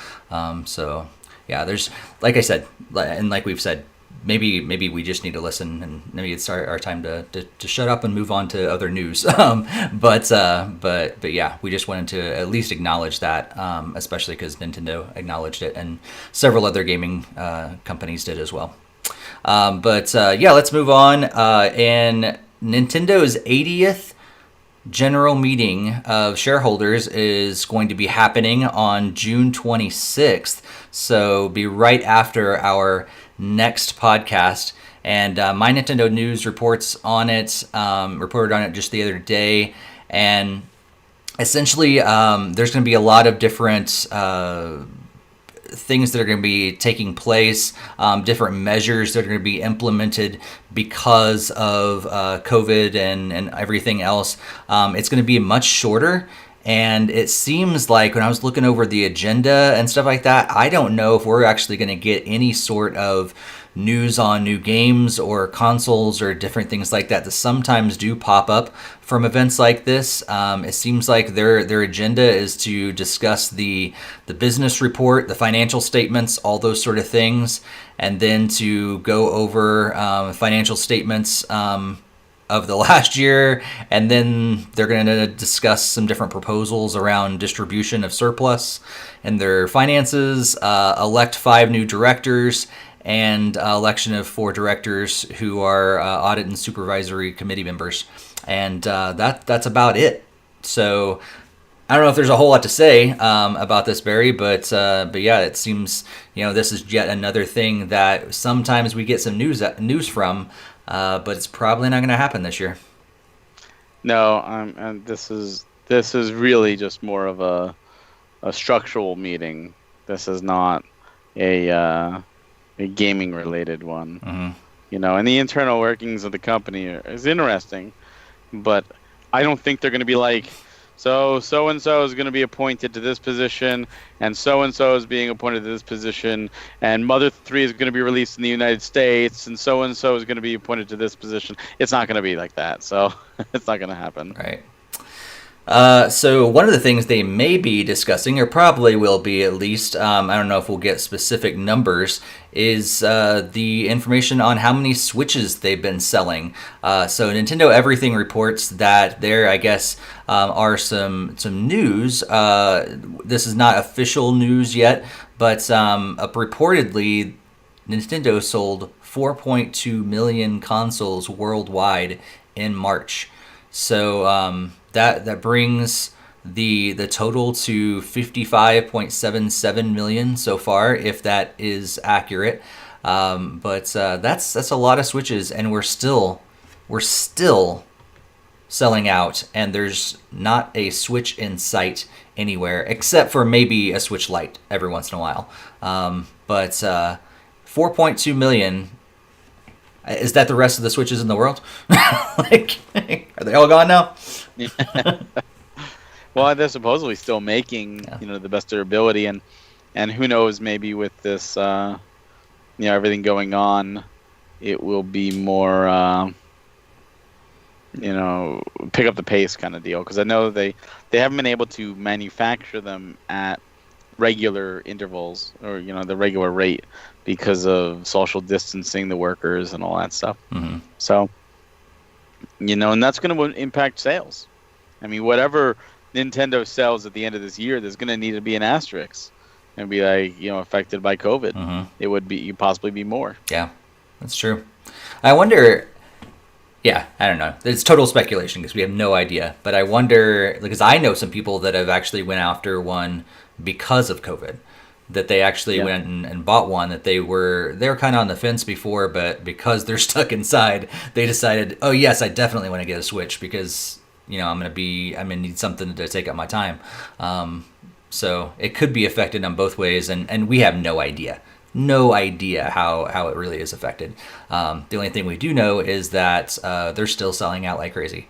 So yeah, there's, like I said, and like we've said, maybe we just need to listen, and maybe it's our time to shut up and move on to other news. But yeah, we just wanted to at least acknowledge that, especially because Nintendo acknowledged it, and several other gaming companies did as well. Yeah, let's move on. And Nintendo's 80th general meeting of shareholders is going to be happening on June 26th. So be right after our next podcast. And My Nintendo News reported on it just the other day. And essentially, there's going to be a lot of different things that are going to be taking place, different measures that are going to be implemented because of COVID and everything else. It's going to be much shorter. And it seems like when I was looking over the agenda and stuff like that, I don't know if we're actually going to get any sort of news on new games or consoles or different things like that sometimes do pop up from events like this. It seems like their agenda is to discuss the business report, the financial statements, all those sort of things, and then to go over financial statements of the last year, and then they're going to discuss some different proposals around distribution of surplus and their finances, elect 5 new directors, and election of 4 directors who are audit and supervisory committee members. And that's about it. So I don't know if there's a whole lot to say about this, Barry, but yeah, it seems this is yet another thing that sometimes we get some news from, but it's probably not going to happen this year. No, and this is really just more of a structural meeting. This is not a gaming related one. Mm-hmm. And the internal workings of the company is interesting, but I don't think they're going to be like, so and so is going to be appointed to this position, and so is being appointed to this position, and Mother 3 is going to be released in the United States, and so is going to be appointed to this position. It's not going to be like that, so it's not going to happen. Right. So one of the things they may be discussing, or probably will be at least, I don't know if we'll get specific numbers, is the information on how many Switches they've been selling. So Nintendo Everything reports that there, I guess, are some news. This is not official news yet, but reportedly Nintendo sold 4.2 million consoles worldwide in March. So that brings the total to 55.77 million so far, if that is accurate. But that's a lot of Switches, and we're still selling out, and there's not a Switch in sight anywhere except for maybe a Switch Lite every once in a while. But 4.2 million. Is that the rest of the Switches in the world? Like, are they all gone now? Well, they're supposedly still making, the best of their ability, and who knows, maybe with this, everything going on, it will be more, pick up the pace kind of deal. Because I know they haven't been able to manufacture them at regular intervals, or the regular rate, because of social distancing the workers and all that stuff. Mm-hmm. So, and that's going to impact sales. I mean, whatever Nintendo sells at the end of this year, there's going to need to be an asterisk and be like, affected by COVID. Mm-hmm. It would be possibly be more. Yeah, that's true. I wonder. Yeah, I don't know. It's total speculation because we have no idea. But I wonder, because I know some people that have actually went after one because of COVID. That they actually went and bought one, that they were kind of on the fence before, but because they're stuck inside, they decided, oh yes, I definitely want to get a Switch because I'm gonna need something to take up my time. So it could be affected on both ways, and we have no idea how it really is affected. The only thing we do know is that they're still selling out like crazy.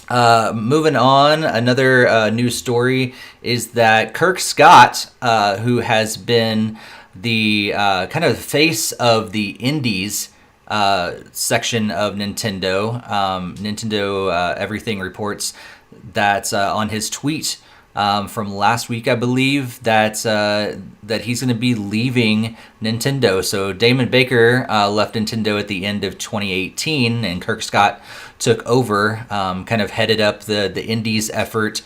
Moving on, another news story is that Kirk Scott, who has been the kind of face of the indies section of Nintendo, Everything reports that on his tweet from last week, I believe, that he's going to be leaving Nintendo. So Damon Baker left Nintendo at the end of 2018, and Kirk Scott took over, kind of headed up the indies effort.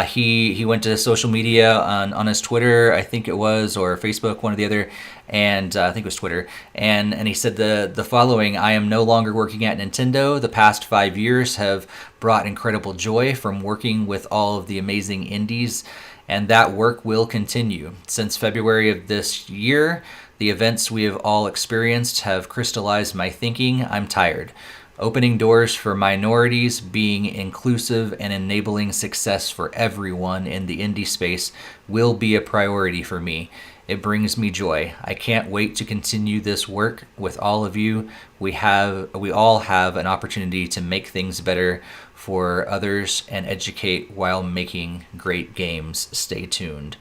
He went to social media on his Twitter, I think it was, or Facebook, one or the other, and I think it was Twitter, and he said the following: "I am no longer working at Nintendo. The past 5 years have brought incredible joy from working with all of the amazing indies, and that work will continue. Since February of this year, the events we have all experienced have crystallized my thinking. I'm tired. Opening doors for minorities, being inclusive, and enabling success for everyone in the indie space will be a priority for me. It brings me joy. I can't wait to continue this work with all of you. We all have an opportunity to make things better for others and educate while making great games. Stay tuned."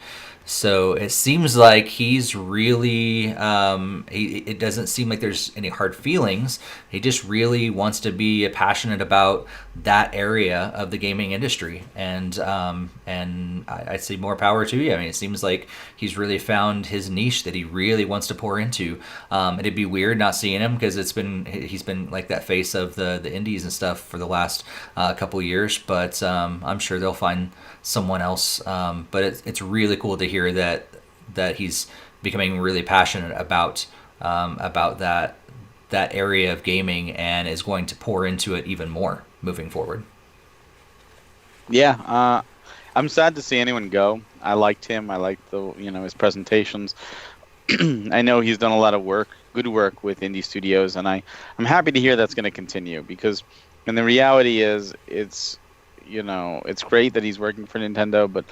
So it seems like he's really, it doesn't seem like there's any hard feelings. He just really wants to be passionate about that area of the gaming industry. And I say more power to you. I mean, it seems like he's really found his niche that he really wants to pour into. It'd be weird not seeing him because he's been like that face of the indies and stuff for the last couple of years. But I'm sure they'll find someone else. But it's really cool to hear that he's becoming really passionate about that area of gaming and is going to pour into it even more moving forward. Yeah, I'm sad to see anyone go. I liked him. I liked his presentations. I know he's done a lot of good work with indie studios, and I'm happy to hear that's going to continue because, and the reality is, it's great that he's working for Nintendo, but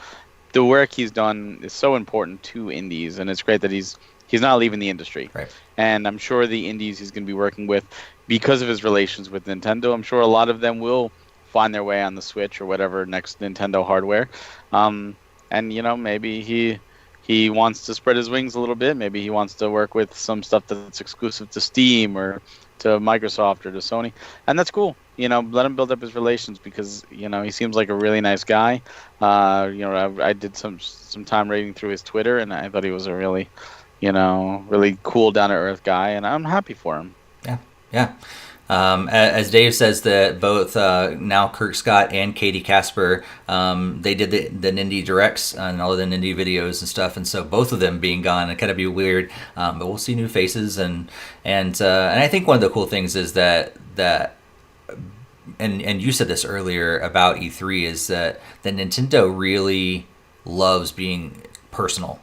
the work he's done is so important to indies, and it's great that he's not leaving the industry. Right. And I'm sure the indies he's going to be working with, because of his relations with Nintendo, I'm sure a lot of them will find their way on the Switch or whatever next Nintendo hardware. And maybe he wants to spread his wings a little bit. Maybe he wants to work with some stuff that's exclusive to Steam or to Microsoft or to Sony, and that's cool. Let him build up his relations because he seems like a really nice guy. I did some time reading through his Twitter, and I thought he was a really, really cool, down to earth guy, and I'm happy for him. Yeah, yeah. As Dave says, that both now Kirk Scott and Katie Casper, they did the Nindy directs and all of the Nindy videos and stuff, and so both of them being gone, it kind of be weird. But we'll see new faces, and I think one of the cool things is that and you said this earlier about E3 is that Nintendo really loves being personable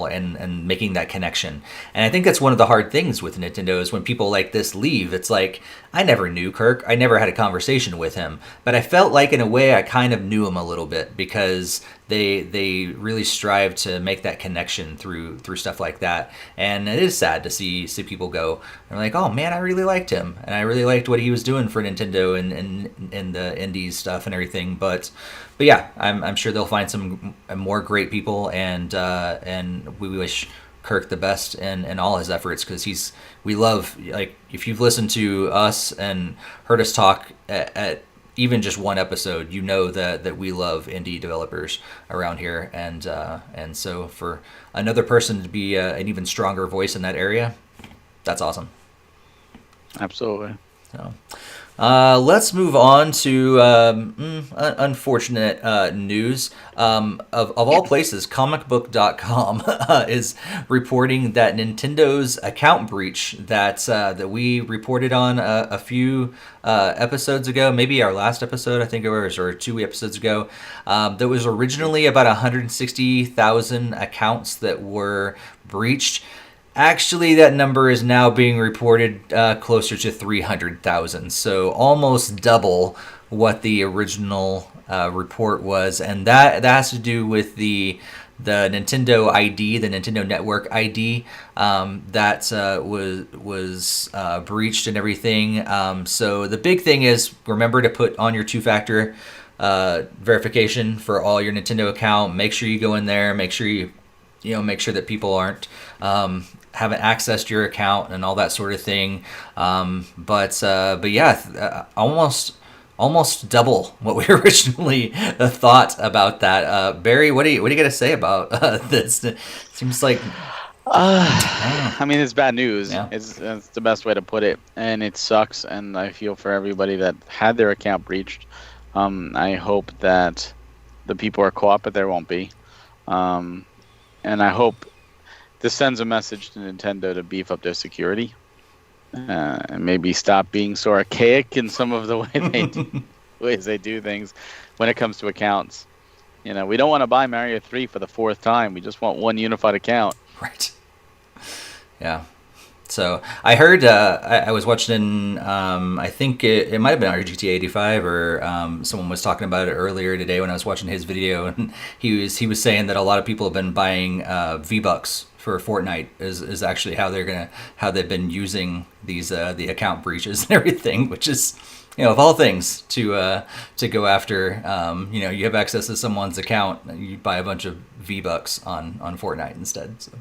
and making that connection. And I think that's one of the hard things with Nintendo is when people like this leave, it's like, I never knew Kirk. I never had a conversation with him, but I felt like in a way I kind of knew him a little bit because they really strive to make that connection through stuff like that. And it is sad to see people go. They're like, oh man, I really liked him, and I really liked what he was doing for Nintendo and the indies stuff and everything. But yeah, I'm sure they'll find some more great people, and we wish Kirk the best in all his efforts, because we love, like, if you've listened to us and heard us talk at even just one episode, you know that we love indie developers around here, and so for another person to be an even stronger voice in that area, that's awesome. Absolutely. So, let's move on to unfortunate news. Of all places, comicbook.com is reporting that Nintendo's account breach that we reported on a few episodes ago, maybe our last episode, I think it was, or 2 episodes ago, there was originally about 160,000 accounts that were breached. Actually, that number is now being reported closer to 300,000, so almost double what the original report was, and that has to do with the Nintendo ID, the Nintendo Network ID, that was breached and everything. So the big thing is, remember to put on your two-factor verification for all your Nintendo account. Make sure you go in there. Make sure make sure that people aren't haven't accessed your account and all that sort of thing. But yeah, almost double what we originally thought about that. Barry, what do you got to say about this? It seems like I mean, it's bad news. Yeah. It's the best way to put it, and it sucks. And I feel for everybody that had their account breached. I hope that the people are caught, but there won't be. And I hope this sends a message to Nintendo to beef up their security, and maybe stop being so archaic in some of the ways they do things when it comes to accounts. We don't want to buy Mario 3 for the 4th time. We just want one unified account. Right. Yeah. So I heard, I was watching, I think it might have been RGT 85, or someone was talking about it earlier today when I was watching his video, and he was saying that a lot of people have been buying V-Bucks for Fortnite is actually how they've been using these the account breaches and everything, which is, of all things to go after. You have access to someone's account, you buy a bunch of V-Bucks on Fortnite instead. So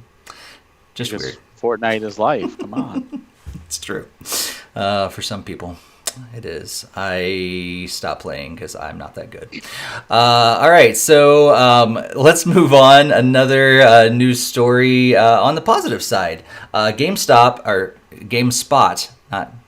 just because weird. Fortnite is life. Come on. It's true. For some people, it is. I stopped playing because I'm not that good. All right, so let's move on. Another news story on the positive side. GameSpot,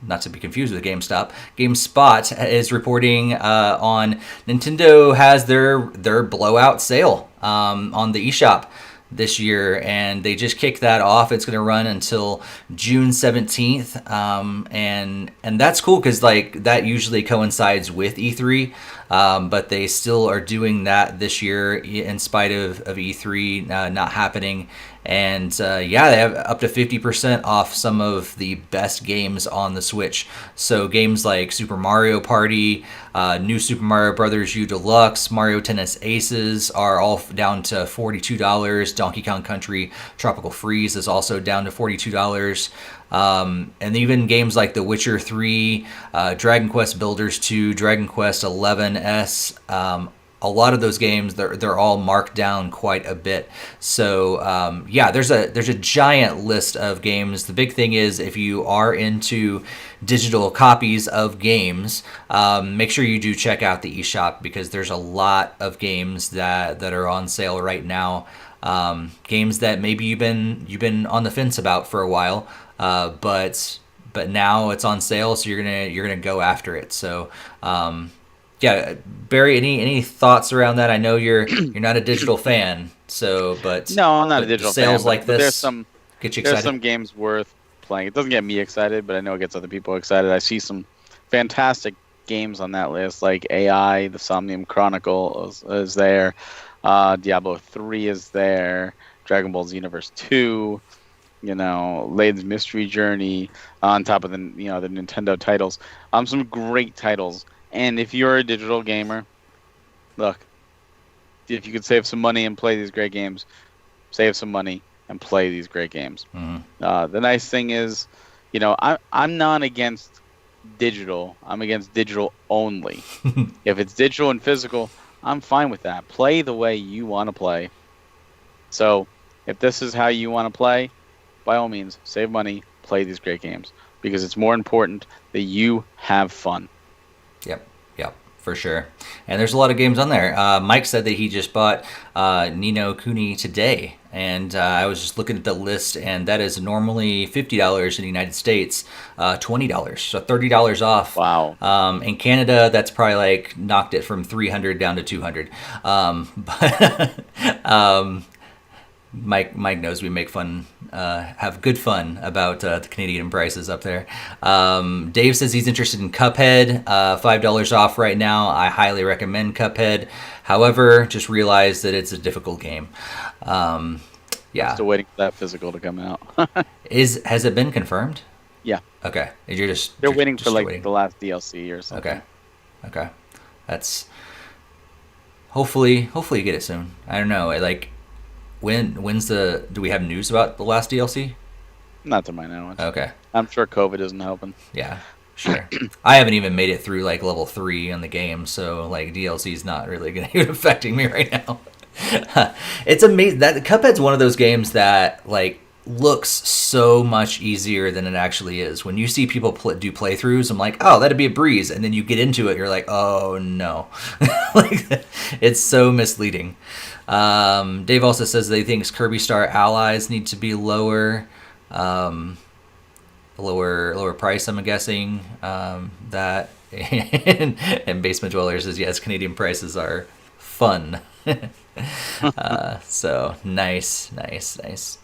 not to be confused with GameStop. GameSpot is reporting on Nintendo has their blowout sale on the eShop this year, and they just kicked that off. It's going to run until June 17th, and that's cool because that usually coincides with E3, but they still are doing that this year in spite of E3 not happening. And they have up to 50% off some of the best games on the Switch. So games like Super Mario Party, New Super Mario Bros. U Deluxe, Mario Tennis Aces are all down to $42. Donkey Kong Country Tropical Freeze is also down to $42. And even games like The Witcher 3, Dragon Quest Builders 2, Dragon Quest 11S, a lot of those games, they're all marked down quite a bit. So yeah, there's a giant list of games. The big thing is, if you are into digital copies of games, make sure you do check out the eShop, because there's a lot of games that are on sale right now. Games that maybe you've been on the fence about for a while, but now it's on sale, so you're gonna go after it. So yeah, Barry, any thoughts around that? I know you're not a digital fan, so no, I'm not a digital sales fan. like But this get you excited. there's some games worth playing. It doesn't get me excited, but I know it gets other people excited. I see some fantastic games on that list, like AI, the Somnium Chronicle is there, Diablo 3 is there, Dragon Ball Xenoverse 2, Layton's Mystery Journey, on top of the the Nintendo titles. Some great titles. And if you're a digital gamer, look, if you could save some money and play these great games, save some money and play these great games. Mm-hmm. The nice thing is, I'm not against digital. I'm against digital only. If it's digital and physical, I'm fine with that. Play the way you want to play. So if this is how you want to play, by all means, save money, play these great games, because it's more important that you have fun. Yep, for sure. And there's a lot of games on there. Mike said that he just bought Ni no Kuni today, and I was just looking at the list, and that is normally $50 in the United States, $20, so $30 off. Wow. In Canada, that's probably like knocked it from $300 down to $200. Mike knows we make fun, have good fun about the Canadian prices up there. Dave says he's interested in Cuphead, $5 off right now. I highly recommend Cuphead. However, just realize that it's a difficult game. Yeah. Still waiting for that physical to come out. Has it been confirmed? Yeah. Okay. They're waiting for the last DLC or something. Okay. That's hopefully you get it soon. I don't know. Do we have news about the last DLC? Not to my knowledge. Okay. I'm sure COVID isn't helping. Yeah, sure. I haven't even made it through level 3 on the game, so DLC is not really going to be affecting me right now. It's amazing that Cuphead's one of those games that looks so much easier than it actually is. When you see people do playthroughs, I'm like, oh, that'd be a breeze, and then you get into it, you're like, oh no, it's so misleading. Dave also says that he thinks Kirby Star allies need to be lower price, I'm guessing. That and Basement Dweller says yes, Canadian prices are fun. So nice. Let's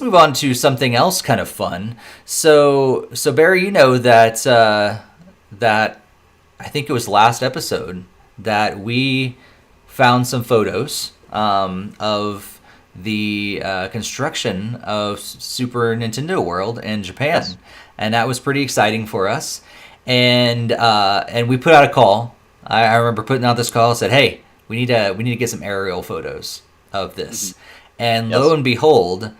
move on to something else kind of fun. So Barry, that I think it was last episode that we found some photos of the construction of Super Nintendo World in Japan. Yes. And that was pretty exciting for us. And we put out a call. I remember putting out this call and said, hey, we need to get some aerial photos of this. Mm-hmm. And lo and behold,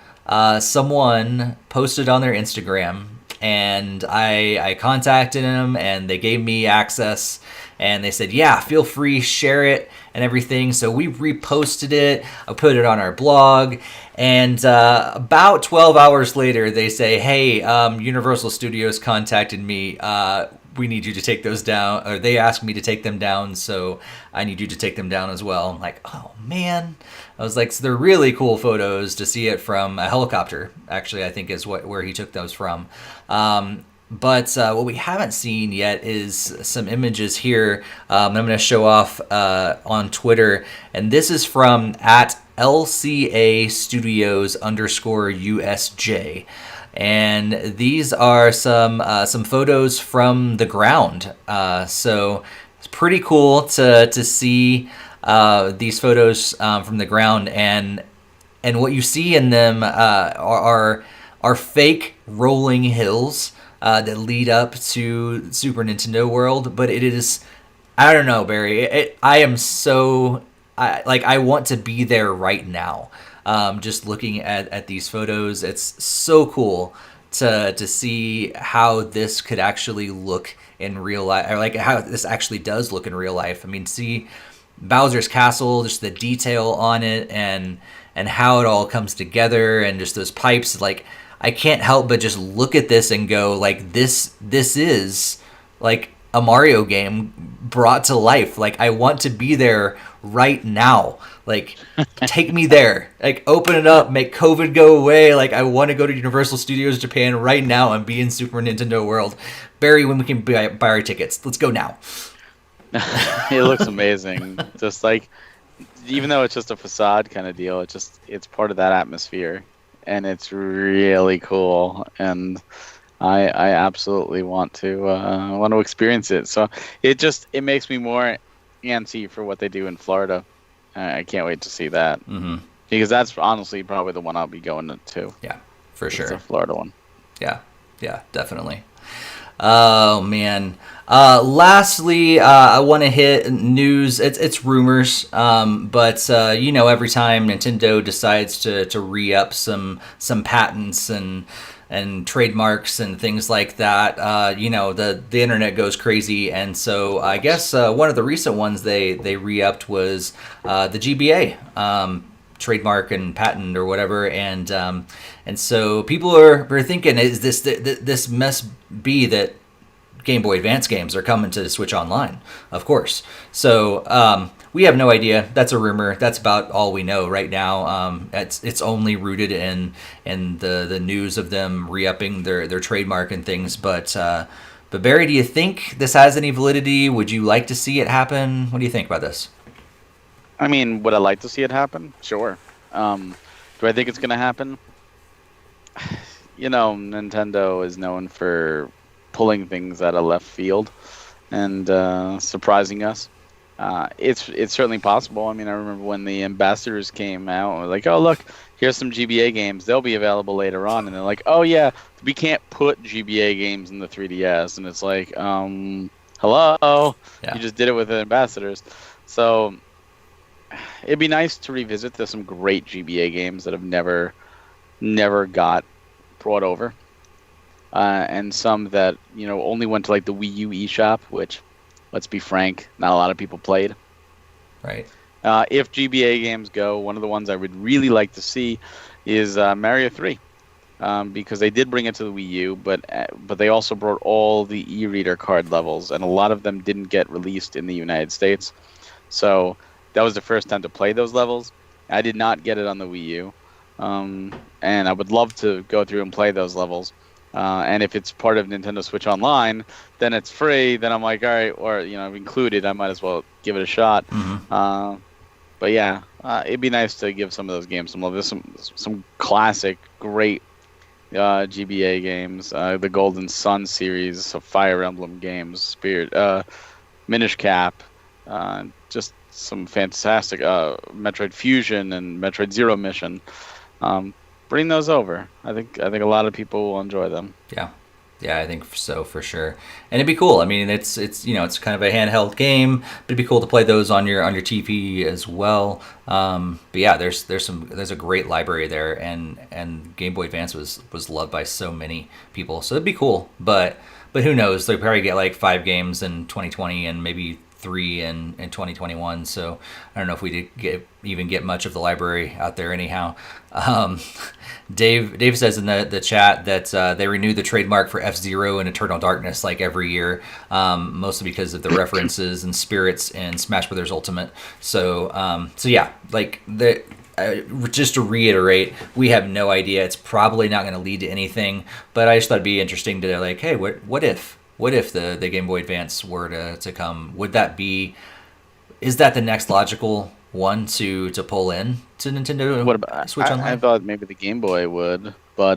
someone posted on their Instagram, and I contacted them, and they gave me access, and they said, yeah, feel free, share it and everything. So we reposted it. I put it on our blog, and about 12 hours later, they say, hey, Universal Studios contacted me. We need you to take those down, or they asked me to take them down, so I need you to take them down as well. I'm like, oh man. I was like, so they're really cool photos to see it from a helicopter, actually, I think is where he took those from. But what we haven't seen yet is some images here. I'm going to show off on Twitter, and this is from @LCA Studios _USJ. And these are some photos from the ground. So it's pretty cool to see these photos from the ground, and what you see in them are fake rolling hills that lead up to Super Nintendo World. But it is, I don't know, Barry. I am so I want to be there right now. Just looking at these photos, it's so cool to see how this could actually look in real life, or like how this actually does look in real life. I mean, see Bowser's Castle, just the detail on it, and how it all comes together, and just those pipes. Like, I can't help but just look at this and go, like, this is like a Mario game brought to life. Like, I want to be there right now. Like, take me there. Like, open it up, make COVID go away. Like, I want to go to Universal Studios Japan right now and be in Super Nintendo World. Barry, when we can buy our tickets, let's go now. It looks amazing. Just like, even though it's just a facade kind of deal, it's part of that atmosphere, and it's really cool. And I absolutely want to experience it. So it makes me more antsy for what they do in Florida. I can't wait to see that, because that's honestly probably the one I'll be going to. Yeah, for sure. It's the Florida one. Yeah, definitely. Oh man. Lastly, I want to hit news. It's rumors, but every time Nintendo decides to re-up some patents and trademarks and things like that, the internet goes crazy. And so I guess one of the recent ones they re-upped was the GBA trademark and patent or whatever, and so people are thinking, is this must be that Game Boy Advance games are coming to Switch Online, of course. So we have no idea. That's a rumor. That's about all we know right now. It's only rooted in the news of them re-upping their trademark and things. But Barry, do you think this has any validity? Would you like to see it happen? What do you think about this? I mean, would I like to see it happen? Sure. Do I think it's going to happen? Nintendo is known for pulling things out of left field and surprising us. It's certainly possible. I mean, I remember when the ambassadors came out, we're like, oh, look, here's some GBA games. They'll be available later on. And they're like, oh, yeah, we can't put GBA games in the 3DS. And it's like, hello? Yeah. You just did it with the ambassadors. So it'd be nice to revisit. There's some great GBA games that have never got brought over. And some that, only went to like the Wii U eShop, which, let's be frank, not a lot of people played. Right. If GBA games go, one of the ones I would really like to see is Mario 3. Because they did bring it to the Wii U, but they also brought all the e-reader card levels, and a lot of them didn't get released in the United States. So that was the first time to play those levels. I did not get it on the Wii U. And I would love to go through and play those levels. And if it's part of Nintendo Switch Online, then it's free. Then I'm like, all right, or included, I might as well give it a shot. But yeah, it'd be nice to give some of those games some love. There's some classic, great GBA games. The Golden Sun series of Fire Emblem games, Spirit, Minish Cap, just some fantastic Metroid Fusion and Metroid Zero Mission. Bring those over. I think a lot of people will enjoy them. Yeah, I think so for sure. And it'd be cool. I mean, it's it's kind of a handheld game, but it'd be cool to play those on your TV as well. But yeah, there's a great library there, and Game Boy Advance was loved by so many people. So it'd be cool. But who knows? They'll probably get like 5 games in 2020 and maybe 3 in 2021. So I don't know if we did even get much of the library out there anyhow. Dave says in the chat that they renew the trademark for F-Zero and Eternal Darkness like every year, mostly because of the references and spirits in Smash Brothers Ultimate. So yeah, like just to reiterate, we have no idea. It's probably not going to lead to anything, but I just thought it'd be interesting to like, hey, what if the Game Boy Advance were to come? Is that the next logical one to pull in to Nintendo Switch Online? I thought maybe the Game Boy would, but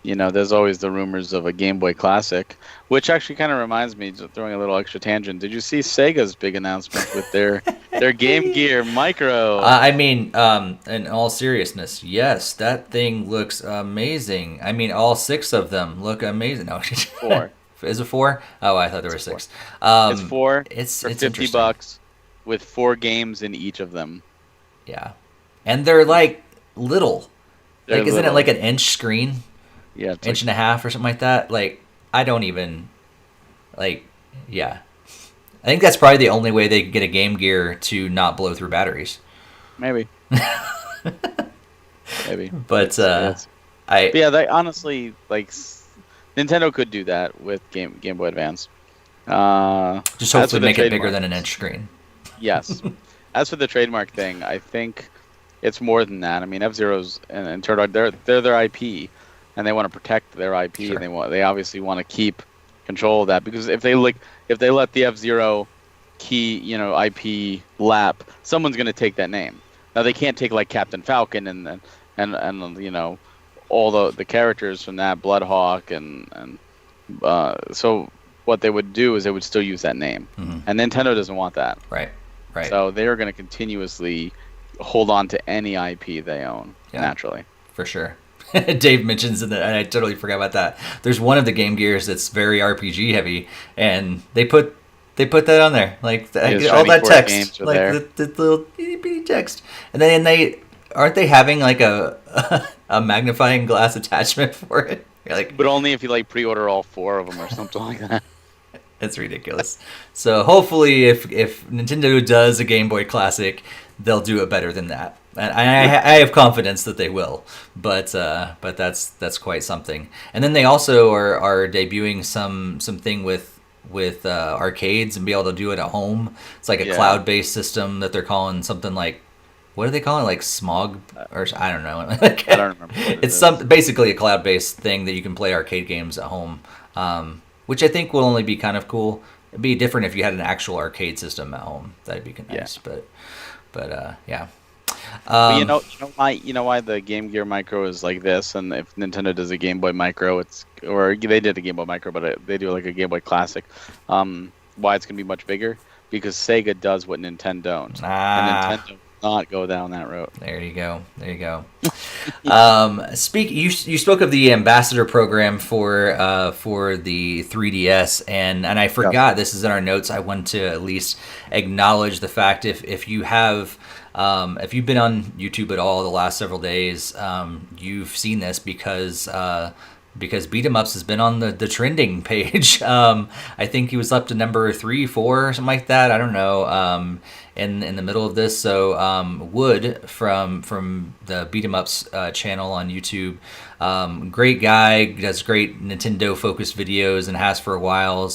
there's always the rumors of a Game Boy Classic, which actually kind of reminds me, just throwing a little extra tangent. Did you see Sega's big announcement with their Game Gear Micro? I mean, in all seriousness, yes, that thing looks amazing. I mean, all 6 of them look amazing. No, 4. Is it 4? Oh, I thought there were 6. It's 4. It's for $50 with 4 games in each of them. Yeah, and they're like little. Isn't it like an inch screen? Yeah, it's inch and a half or something like that. Like, I don't even, like, yeah. I think that's probably the only way they could get a Game Gear to not blow through batteries. maybe. Maybe. But But yeah, they honestly like Nintendo could do that with Game Boy Advance. Just As for hopefully the make it bigger trademark, than an inch screen. yes. As for the trademark thing, I think it's more than that. I mean, F-Zero's and Turtle, they're their IP, and they want to protect their IP, Sure. and they obviously want to keep control of that, because if they let the F-Zero key, IP lap, someone's going to take that name. Now they can't take like Captain Falcon and all the characters from that, Bloodhawk and so what they would do is they would still use that name, and Nintendo doesn't want that. Right. So they're going to continuously hold on to any IP they own, naturally. For sure. Dave mentions, and I totally forgot about that. There's one of the Game Gears that's very RPG heavy, and they put that on there, like all that text, like the little itty bitty text, and then aren't they having like a a magnifying glass attachment for it? Like, but only if you like pre-order all 4 of them or something like that. It's ridiculous. So hopefully, if Nintendo does a Game Boy Classic, they'll do it better than that, and I have confidence that they will. But that's quite something. And then they also are debuting something with arcades and be able to do it at home. It's like a cloud-based system that they're calling something like, what are they calling it? Like Smog, or I don't know. I don't remember. It's basically a cloud-based thing that you can play arcade games at home. Which I think will only be kind of cool. It'd be different if you had an actual arcade system at home. That'd be nice. Yeah. But yeah. But you know why the Game Gear Micro is like this, and if Nintendo does a Game Boy Micro, or they did a Game Boy Micro, but they do like a Game Boy Classic. Why it's gonna be much bigger? Because Sega does what Nintendo don't, and Nintendo not go down that road. There you go. You spoke of the ambassador program for the 3DS, and I forgot, this is in our notes. I want to at least acknowledge the fact, if you have if you've been on YouTube at all the last several days, you've seen this because Beat 'em Ups has been on the trending page. I think he was up to number 3, 4, something like that. I don't know. In the middle of this, so Wood from the Beat 'em Ups channel on YouTube, great guy, does great Nintendo focused videos and has for a while.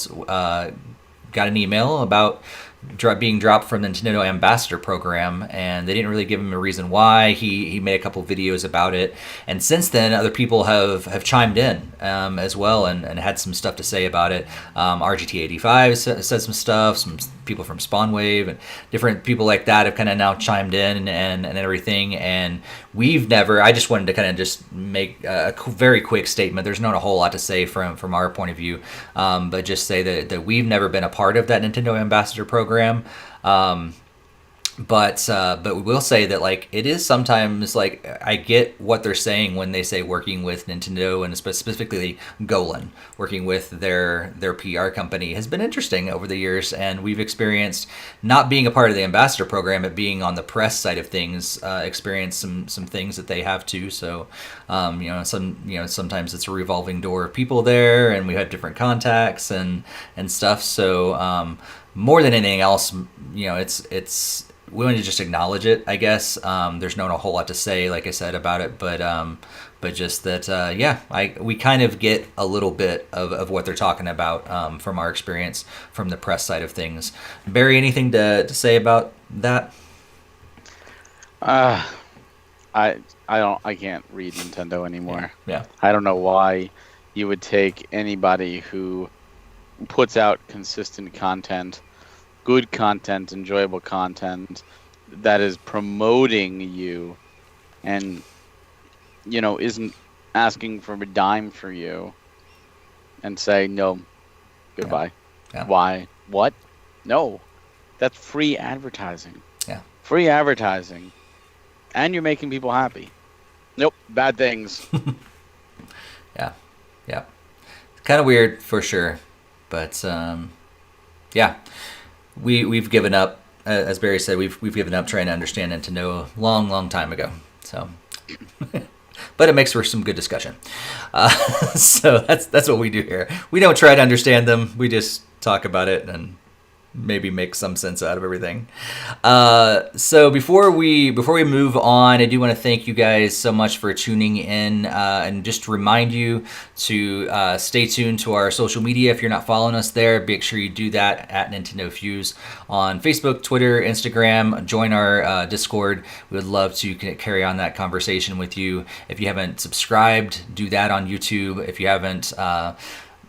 Got an email about being dropped from the Nintendo Ambassador Program, and they didn't really give him a reason why. He made a couple videos about it, and since then other people have chimed in as well and had some stuff to say about it. RGT85 said some stuff, some people from Spawnwave and different people like that have kind of now chimed in and everything, and I just wanted to kind of just make a very quick statement. There's not a whole lot to say from our point of view, but just say that we've never been a part of that Nintendo Ambassador Program. But we will say that, like, it is sometimes, like, I get what they're saying when they say working with Nintendo and specifically Golan, working with their PR company has been interesting over the years, and we've experienced, not being a part of the ambassador program, but being on the press side of things, experienced some things that they have too. So sometimes it's a revolving door of people there, and we have different contacts and stuff. So more than anything else, it's we want to just acknowledge it, I guess. There's not a whole lot to say, like I said, about it, but just that, we kind of get a little bit of what they're talking about from our experience from the press side of things. Barry, anything to say about that? I can't read Nintendo anymore. Yeah. I don't know why you would take anybody who puts out consistent content, good content, enjoyable content that is promoting you and isn't asking for a dime for you, and say no, goodbye. Yeah. Why? What? No, that's free advertising. Yeah. Free advertising, and you're making people happy. Nope, bad things. Yeah. Kind of weird for sure, but we've given up, as Barry said, we've given up trying to understand Nintendo a long time ago. So but it makes for some good discussion. So that's what we do here. We don't try to understand them. We just talk about it and maybe make some sense out of everything. So before we move on, I do want to thank you guys so much for tuning in, and just remind you to stay tuned to our social media. If you're not following us there, make sure you do that at NintendoFuse on Facebook, Twitter, Instagram. Join our Discord. We would love to carry on that conversation with you. If you haven't subscribed, do that on YouTube. If you haven't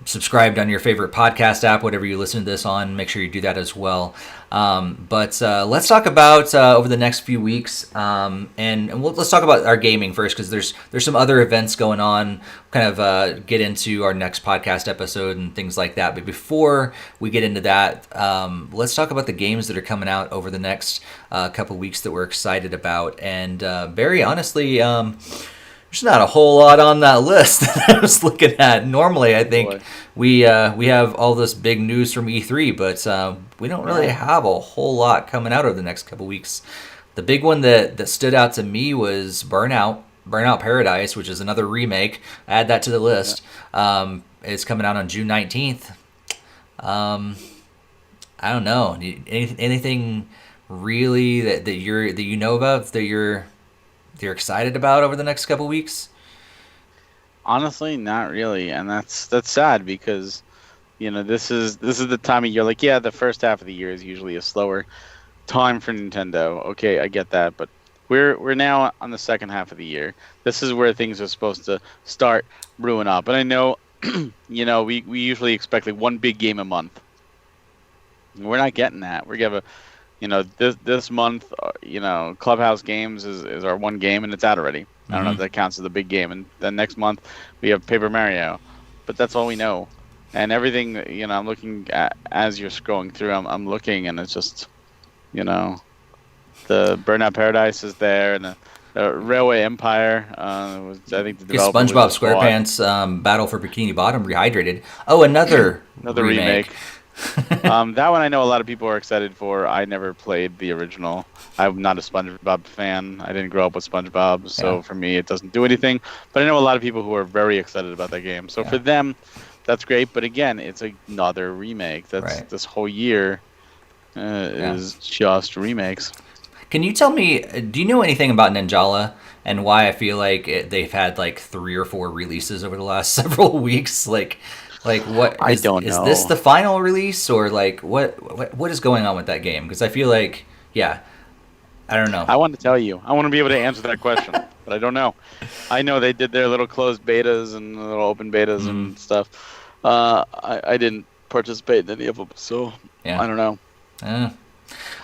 subscribed on your favorite podcast app, whatever you listen to this on, make sure you do that as well. But let's talk about over the next few weeks, and let's talk about our gaming first, because there's some other events going on. Kind of get into our next podcast episode and things like that. But before we get into that, let's talk about the games that are coming out over the next couple weeks that we're excited about. And very honestly, there's not a whole lot on that list that I was looking at. Normally, I think we have all this big news from E3, but we don't really have a whole lot coming out over the next couple weeks. The big one that stood out to me was Burnout Paradise, which is another remake. Add that to the list. It's coming out on June 19th. I don't know. Anything really that you know about that you're excited about over the next couple weeks? Honestly, not really, and that's sad, because this is the time of year. Like, yeah, the first half of the year is usually a slower time for Nintendo. Okay, I get that, but we're now on the second half of the year. This is where things are supposed to start brewing up. And I know, we usually expect like one big game a month. We're not getting that. We're gonna this month, Clubhouse Games is our one game, and it's out already. I don't know if that counts as a big game. And then next month we have Paper Mario, but that's all we know. And everything, I'm looking at as you're scrolling through. I'm looking, and it's just, the Burnout Paradise is there, and the Railway Empire. I think the developer SpongeBob SquarePants Battle for Bikini Bottom Rehydrated. Oh, another remake. That one I know a lot of people are excited for. I never played the original. I'm not a SpongeBob fan. I didn't grow up with SpongeBob, so for me it doesn't do anything. But I know a lot of people who are very excited about that game. So for them, that's great. But again, it's another remake. That's this whole year is just remakes. Can you tell me, do you know anything about Ninjala and why I feel like they've had like 3 or 4 releases over the last several weeks? Like what? I don't know. Is this the final release, or like what is going on with that game? Because I feel like, I don't know. I want to tell you. I want to be able to answer that question, but I don't know. I know they did their little closed betas and little open betas and stuff. I didn't participate in any of them, so I don't know.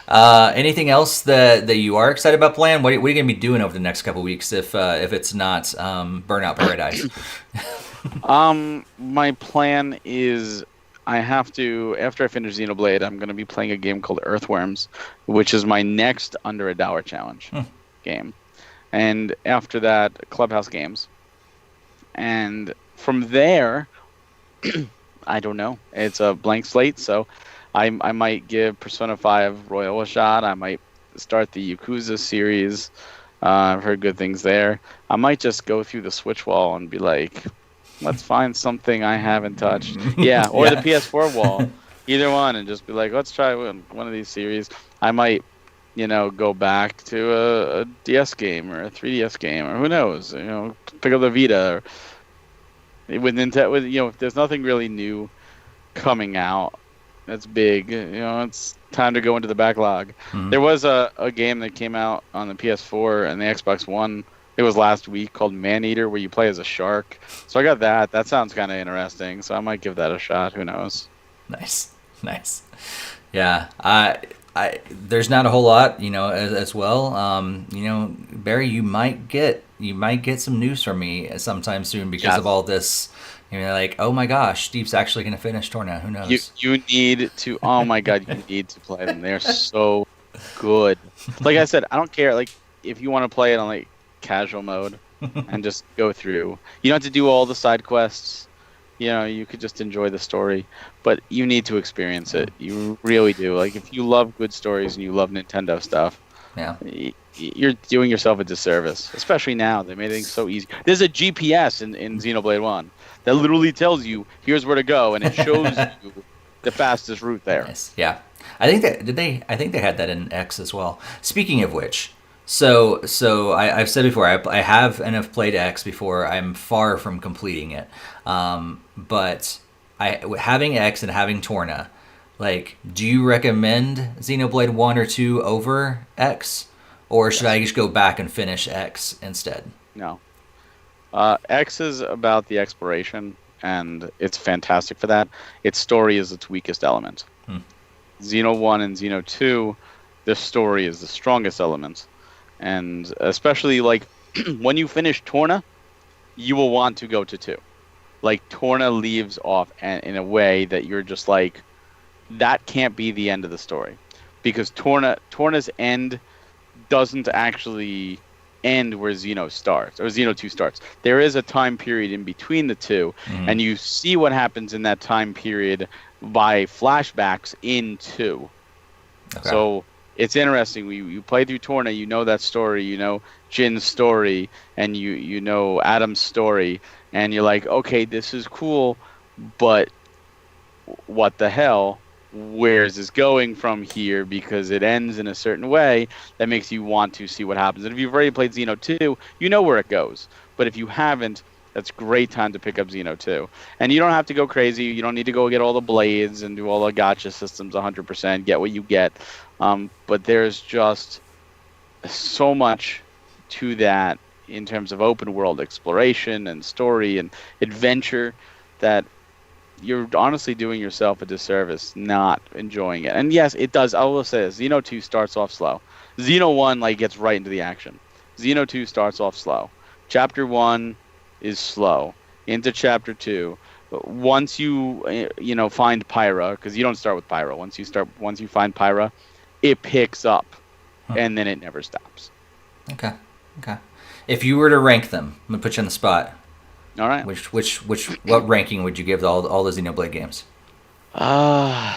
Anything else that you are excited about playing? What are you going to be doing over the next couple weeks if it's not Burnout Paradise? My plan is I have to, after I finish Xenoblade, I'm going to be playing a game called Earthworms, which is my next under $1 challenge game. And after that, Clubhouse Games. And from there, I don't know. It's a blank slate, so I might give Persona 5 Royal a shot. I might start the Yakuza series. I've heard good things there. I might just go through the Switch wall and be like, let's find something I haven't touched. Or the PS4 wall. Either one, and just be like, let's try one of these series. I might, go back to a DS game or a 3DS game, or who knows, pick up the Vita. With Nintendo, if there's nothing really new coming out that's big, it's time to go into the backlog. There was a game that came out on the PS4 and the Xbox One. It was last week, called Maneater, where you play as a shark. So I got that. That sounds kind of interesting. So I might give that a shot. Who knows? Nice. Yeah. There's not a whole lot, as well. Barry, you might get some news from me sometime soon because of all this. Like, oh my gosh, Steve's actually going to finish Torna. Who knows? You need to. Oh my God, you need to play them. They're so good. Like I said, I don't care. Like, if you want to play it on casual mode and just go through, you don't have to do all the side quests. You could just enjoy the story, but you need to experience it. You really do. Like, if you love good stories and you love Nintendo stuff, Yeah. You're doing yourself a disservice, especially now. They made things so easy. There's a GPS in Xenoblade 1 that literally tells you here's where to go, and it shows you the fastest route there. Nice. Yeah. I think that did they. I think they had that in X as well. Speaking of which, I've said before I have and have played X before. I'm far from completing it, but having X and having Torna, like, do you recommend Xenoblade 1 or 2 over X, or should Yes. I just go back and finish X instead? No. X is about the exploration, and it's fantastic for that. Its story is its weakest element. Hmm. Xeno 1 and Xeno 2, the story is the strongest element. And especially, like, when you finish Torna, you will want to go to 2. Like, Torna leaves off in a way that you're just like, that can't be the end of the story. Because Torna's end doesn't actually end where Xeno starts, or Xeno 2 starts. There is a time period in between the two, and you see what happens in that time period by flashbacks in 2. Okay. So it's interesting. You play through Torna, you know that story, you know Jin's story, and you know Adam's story, and you're like, okay, this is cool, but what the hell? Where is this going from here? Because it ends in a certain way that makes you want to see what happens. And if you've already played Xeno 2, you know where it goes. But if you haven't, that's a great time to pick up Xeno 2. And you don't have to go crazy. You don't need to go get all the blades and do all the gacha systems 100%, get what you get. But there's just so much to that in terms of open world exploration and story and adventure that you're honestly doing yourself a disservice not enjoying it. And yes, it does. I will say this. Xeno 2 starts off slow. Xeno 1 gets right into the action. Xeno 2 starts off slow. Chapter 1 is slow. Into Chapter 2. Once you find Pyra, because you don't start with Pyra. Once you find Pyra, it picks up, and then it never stops. Okay. If you were to rank them, I'm gonna put you on the spot. All right. What ranking would you give all the Xenoblade games? I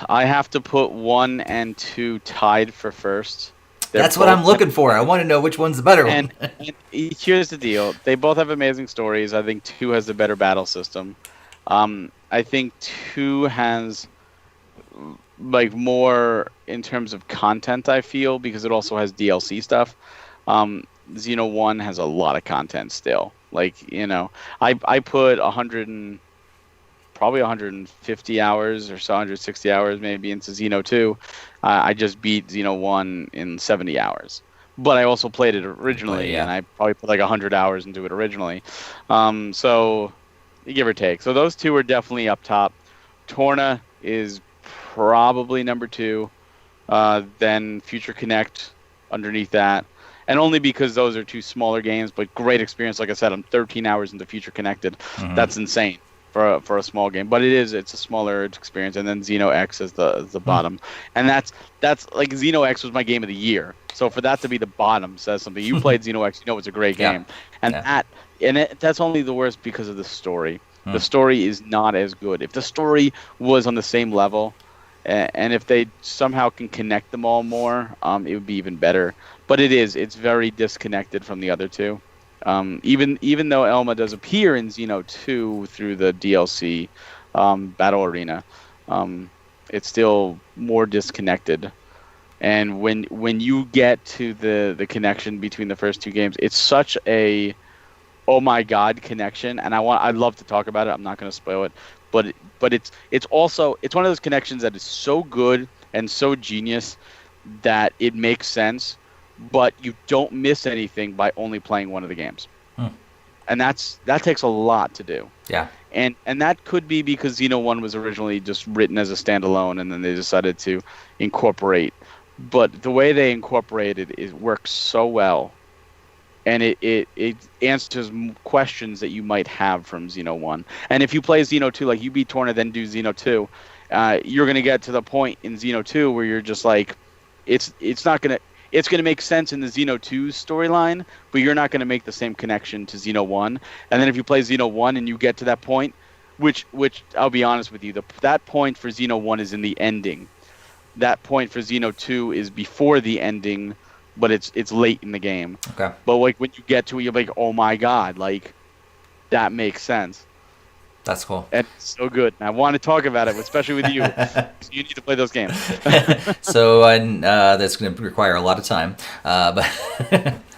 have to put 1 and 2 tied for first. That's what I'm looking for. I want to know which one's the better one. And here's the deal: they both have amazing stories. I think 2 has the better battle system. I think 2 has like more in terms of content. I feel because it also has DLC stuff. Xeno 1 has a lot of content still. Like, I put 150 hours or so, 160 hours maybe into Xeno 2. I just beat Xeno 1 in 70 hours. But I also played it originally, and I probably put like 100 hours into it originally. So, give or take. So those 2 are definitely up top. Torna is probably number 2. Then Future Connect underneath that. And only because those are 2 smaller games, but great experience. Like I said, I'm 13 hours into Future Connected. Mm-hmm. That's insane for a small game, but it's a smaller experience. And then Xeno X is the bottom, and that's like Xeno X was my game of the year. So for that to be the bottom says something. You played Xeno X, it's a great game, and that's only the worst because of the story. The story is not as good. If the story was on the same level, and if they somehow can connect them all more, it would be even better. But it's very disconnected from the other 2. Even though Elma does appear in Xeno 2 through the DLC Battle Arena, it's still more disconnected. And when you get to the connection between the first 2 games, it's such a oh my god connection, and I'd love to talk about it. I'm not going to spoil it, but it's also one of those connections that is so good and so genius that it makes sense, but you don't miss anything by only playing one of the games. And that takes a lot to do. Yeah. And that could be because Xeno 1 was originally just written as a standalone, and then they decided to incorporate. But the way they incorporated it works so well, and it answers questions that you might have from Xeno 1. And if you play Xeno 2, like you beat Torna, then do Xeno 2, you're going to get to the point in Xeno 2 where you're just like, it's going to make sense in the Xeno 2 storyline, but you're not going to make the same connection to Xeno 1. And then if you play Xeno 1 and you get to that point, which I'll be honest with you, that point for Xeno 1 is in the ending. That point for Xeno 2 is before the ending, but it's late in the game. Okay. But like when you get to it, you're like, oh my god, like that makes sense. That's cool. And it's so good. And I want to talk about it, especially with you. You need to play those games. So that's going to require a lot of time. But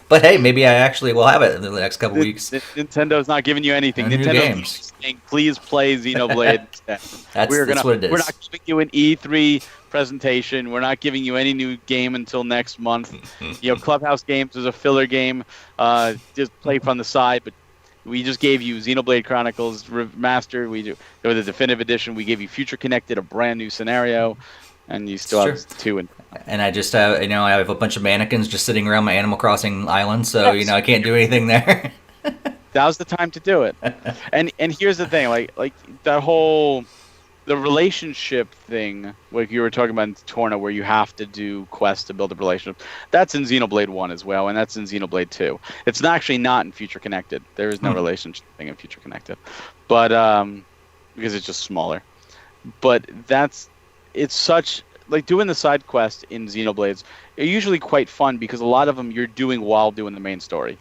but hey, maybe I actually will have it in the next couple weeks. Nintendo's not giving you anything. New Nintendo's games. saying, please play Xenoblade. That's what it is. We're not giving you an E3 presentation. We're not giving you any new game until next month. Clubhouse Games is a filler game. Just play from the side, but we just gave you Xenoblade Chronicles Remastered. Or the Definitive Edition. We gave you Future Connected, a brand new scenario, and you still have 2. And I just have, I have a bunch of mannequins just sitting around my Animal Crossing island, so I can't do anything there. Now's the time to do it. And here's the thing, like that whole the relationship thing, like you were talking about in Torna, where you have to do quests to build a relationship. That's in Xenoblade 1 as well, and that's in Xenoblade 2. It's actually not in Future Connected. There is no relationship thing in Future Connected, but because it's just smaller. But it's such like doing the side quest in Xenoblades are usually quite fun because a lot of them you're doing while doing the main story.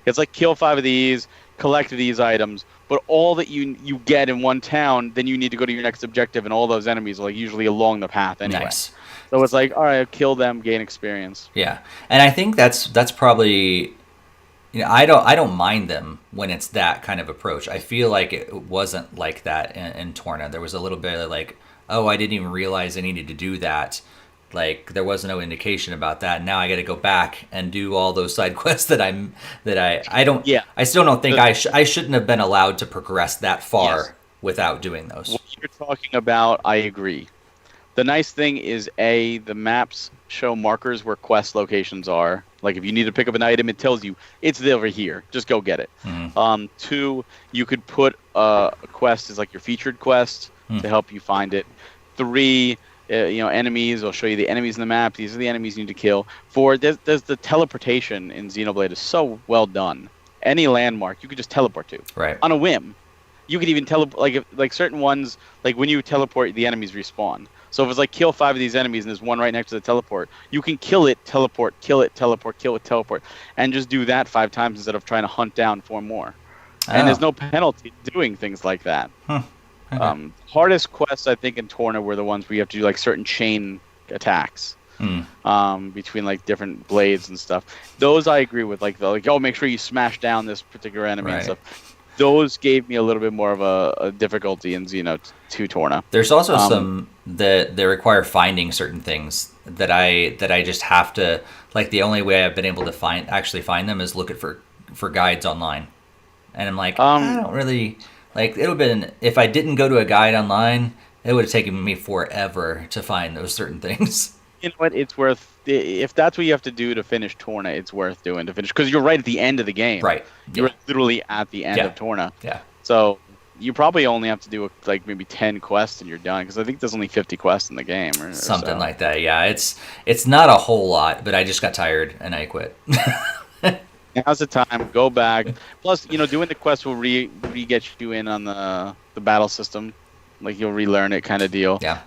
It's like kill 5 of these, collect these items, but all that you get in one town, then you need to go to your next objective, and all those enemies are like usually along the path anyway. Nice. So it's like, all right, kill them, gain experience. Yeah, and I think that's probably, I don't mind them when it's that kind of approach. I feel like it wasn't like that in Torna. There was a little bit of like, oh, I didn't even realize I needed to do that. Like there was no indication about that. Now I got to go back and do all those side quests that I don't. Yeah. I still don't think I shouldn't have been allowed to progress that far without doing those. What you're talking about, I agree. The nice thing is the maps show markers where quest locations are. Like if you need to pick up an item, it tells you it's over here. Just go get it. 2, you could put a quest as like your featured quest to help you find it. 3. Enemies. I'll show you the enemies in the map. These are the enemies you need to kill. 4, there's the teleportation in Xenoblade is so well done. Any landmark you could just teleport to, right, on a whim. You could even teleport, like certain ones, like when you teleport, the enemies respawn. So if it's like kill 5 of these enemies and there's one right next to the teleport, you can kill it, teleport, kill it, teleport, kill it, teleport, and just do that 5 times instead of trying to hunt down 4 more. And there's no penalty doing things like that. Okay. Hardest quests I think in Torna were the ones where you have to do like certain chain attacks between like different blades and stuff. Those I agree with, like make sure you smash down this particular enemy and stuff. Those gave me a little bit more of a difficulty in Xeno 2 Torna. There's also some that require finding certain things that I just have to, like the only way I've been able to find them is look for guides online, and I'm like I don't really. Like, it would have been, if I didn't go to a guide online, it would have taken me forever to find those certain things. You know what? It's worth, if that's what you have to do to finish Torna, it's worth doing to finish. Because you're right at the end of the game. Right. You're literally at the end of Torna. Yeah. So you probably only have to do, like, maybe 10 quests and you're done. Because I think there's only 50 quests in the game. Or something like that, yeah. It's not a whole lot, but I just got tired and I quit. Now's the time. Go back. Plus, doing the quest will re-get you in on the battle system. Like, you'll relearn it kind of deal. Yeah.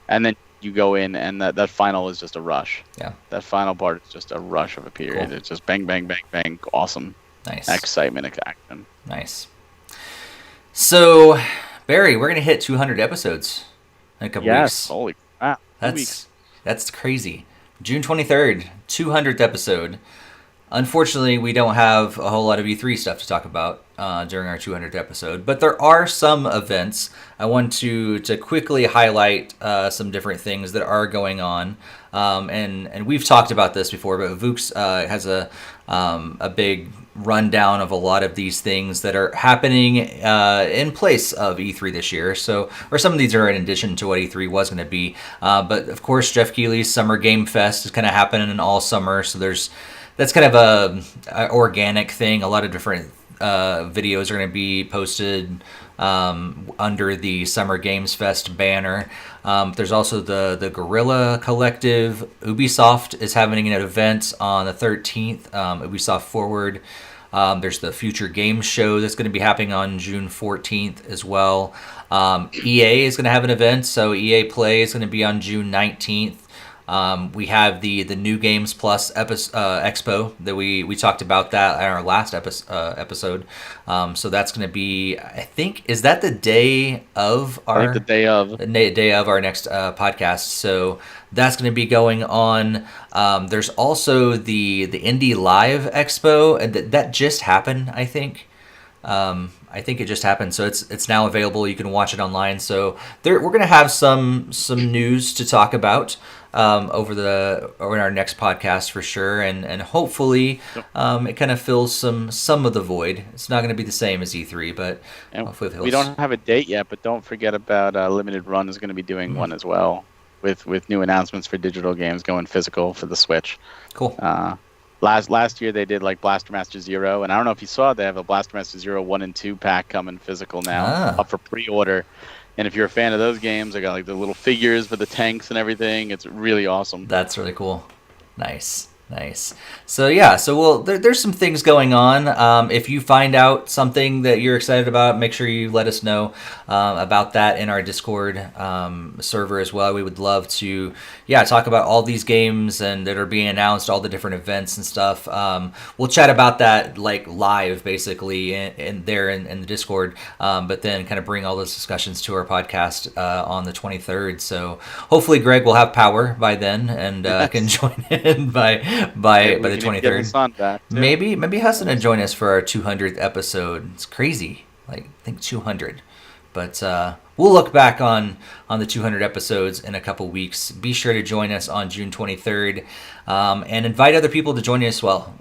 And then you go in, and that final is just a rush. Yeah. That final part is just a rush of a period. Cool. It's just bang, bang, bang, bang. Awesome. Nice. Excitement, action. Nice. So, Barry, we're going to hit 200 episodes in a couple weeks. Yes. Holy crap. That's crazy. June 23rd, 200th episode. Unfortunately, we don't have a whole lot of E3 stuff to talk about during our 200th episode, but there are some events. I want to quickly highlight some different things that are going on, and we've talked about this before, but Vooks has a big rundown of a lot of these things that are happening in place of E3 this year. So, or some of these are in addition to what E3 was going to be. But of course, Jeff Keighley's Summer Game Fest is kind of happening all summer. So that's kind of a organic thing. A lot of different videos are going to be posted under the Summer Games Fest banner. There's also the Guerrilla Collective. Ubisoft is having an event on the 13th. Ubisoft Forward. There's the Future Games Show that's going to be happening on June 14th as well. EA is going to have an event. So EA Play is going to be on June 19th. We have the New Games Plus Expo that we talked about that in our last episode. So that's going to be, I think, is that the day of our I think the day of our next podcast? So that's going to be going on. There's also the Indie Live Expo, and that just happened, I think. I think it just happened, so it's now available. You can watch it online. So we're going to have some news to talk about over in our next podcast for sure, and hopefully it kind of fills some of the void. It's not going to be the same as E3, but hopefully we don't have a date yet. But don't forget about Limited Run is going to be doing one as well with new announcements for digital games going physical for the Switch. Cool. Last year they did like Blaster Master Zero, and I don't know if you saw, they have a Blaster Master Zero 1 and 2 pack coming physical now, up for pre-order. And if you're a fan of those games, they got like the little figures for the tanks and everything. It's really awesome. That's really cool. Nice. So yeah, there's some things going on. If you find out something that you're excited about, make sure you let us know about that in our Discord server as well. We would love to talk about all these games and that are being announced, all the different events and stuff. We'll chat about that like live basically in the Discord, but then kind of bring all those discussions to our podcast on the 23rd. So hopefully Greg will have power by then and can join in by the 23rd. Maybe Hassan will join us for our 200th episode. It's crazy. Like, I think 200. But we'll look back on the 200 episodes in a couple weeks. Be sure to join us on June 23rd, and invite other people to join you as well.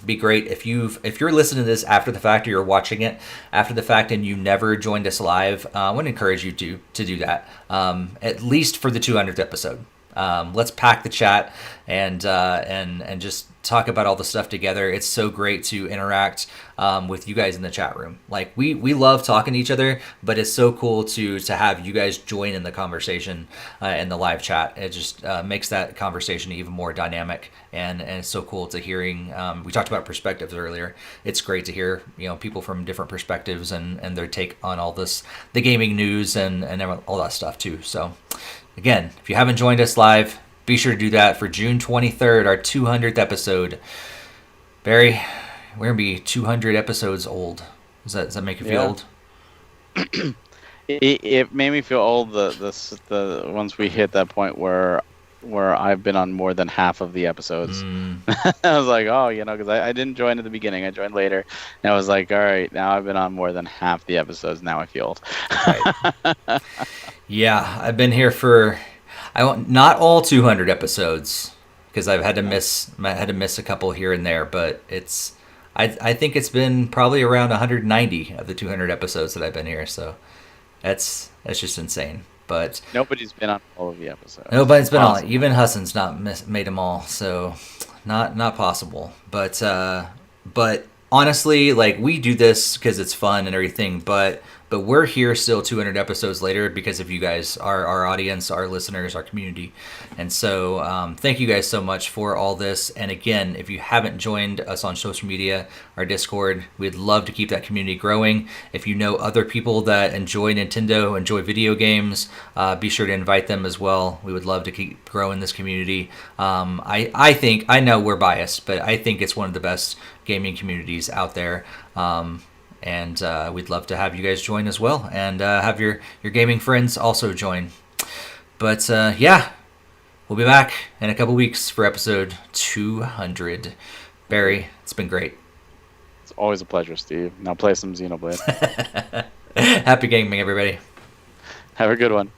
Be great if you're listening to this after the fact, or you're watching it after the fact, and you never joined us live. I want to encourage you to do that, at least for the 200th episode. Let's pack the chat and just talk about all the stuff together. It's so great to interact with you guys in the chat room. Like we love talking to each other, but it's so cool to have you guys join in the conversation in the live chat. It just makes that conversation even more dynamic, and it's so cool to hearing. We talked about perspectives earlier. It's great to hear people from different perspectives and their take on all this, the gaming news and all that stuff too. So. Again, if you haven't joined us live, be sure to do that for June 23rd, our 200th episode. Barry, we're going to be 200 episodes old. Does that make you feel old? It made me feel old the once we hit that point where I've been on more than half of the episodes. I was like, because I didn't join at the beginning. I joined later. And I was like, all right, now I've been on more than half the episodes. Now I feel old. Right. Yeah, I've been here for not all 200 episodes, because I've had to miss a couple here and there, but I think it's been probably around 190 of the 200 episodes that I've been here. So that's just insane. But nobody's been on all of the episodes. Nobody's been on. Even Hassan's not made them all, so not possible. But honestly, like, we do this because it's fun and everything. But we're here still 200 episodes later because of you guys, our audience, our listeners, our community. And so thank you guys so much for all this. And again, if you haven't joined us on social media, our Discord, we'd love to keep that community growing. If you know other people that enjoy Nintendo, enjoy video games, be sure to invite them as well. We would love to keep growing this community. I know we're biased, but I think it's one of the best gaming communities out there. And we'd love to have you guys join as well, and have your gaming friends also join. But we'll be back in a couple weeks for episode 200. Barry, it's been great. It's always a pleasure, Steve. Now play some Xenoblade. Happy gaming, everybody. Have a good one.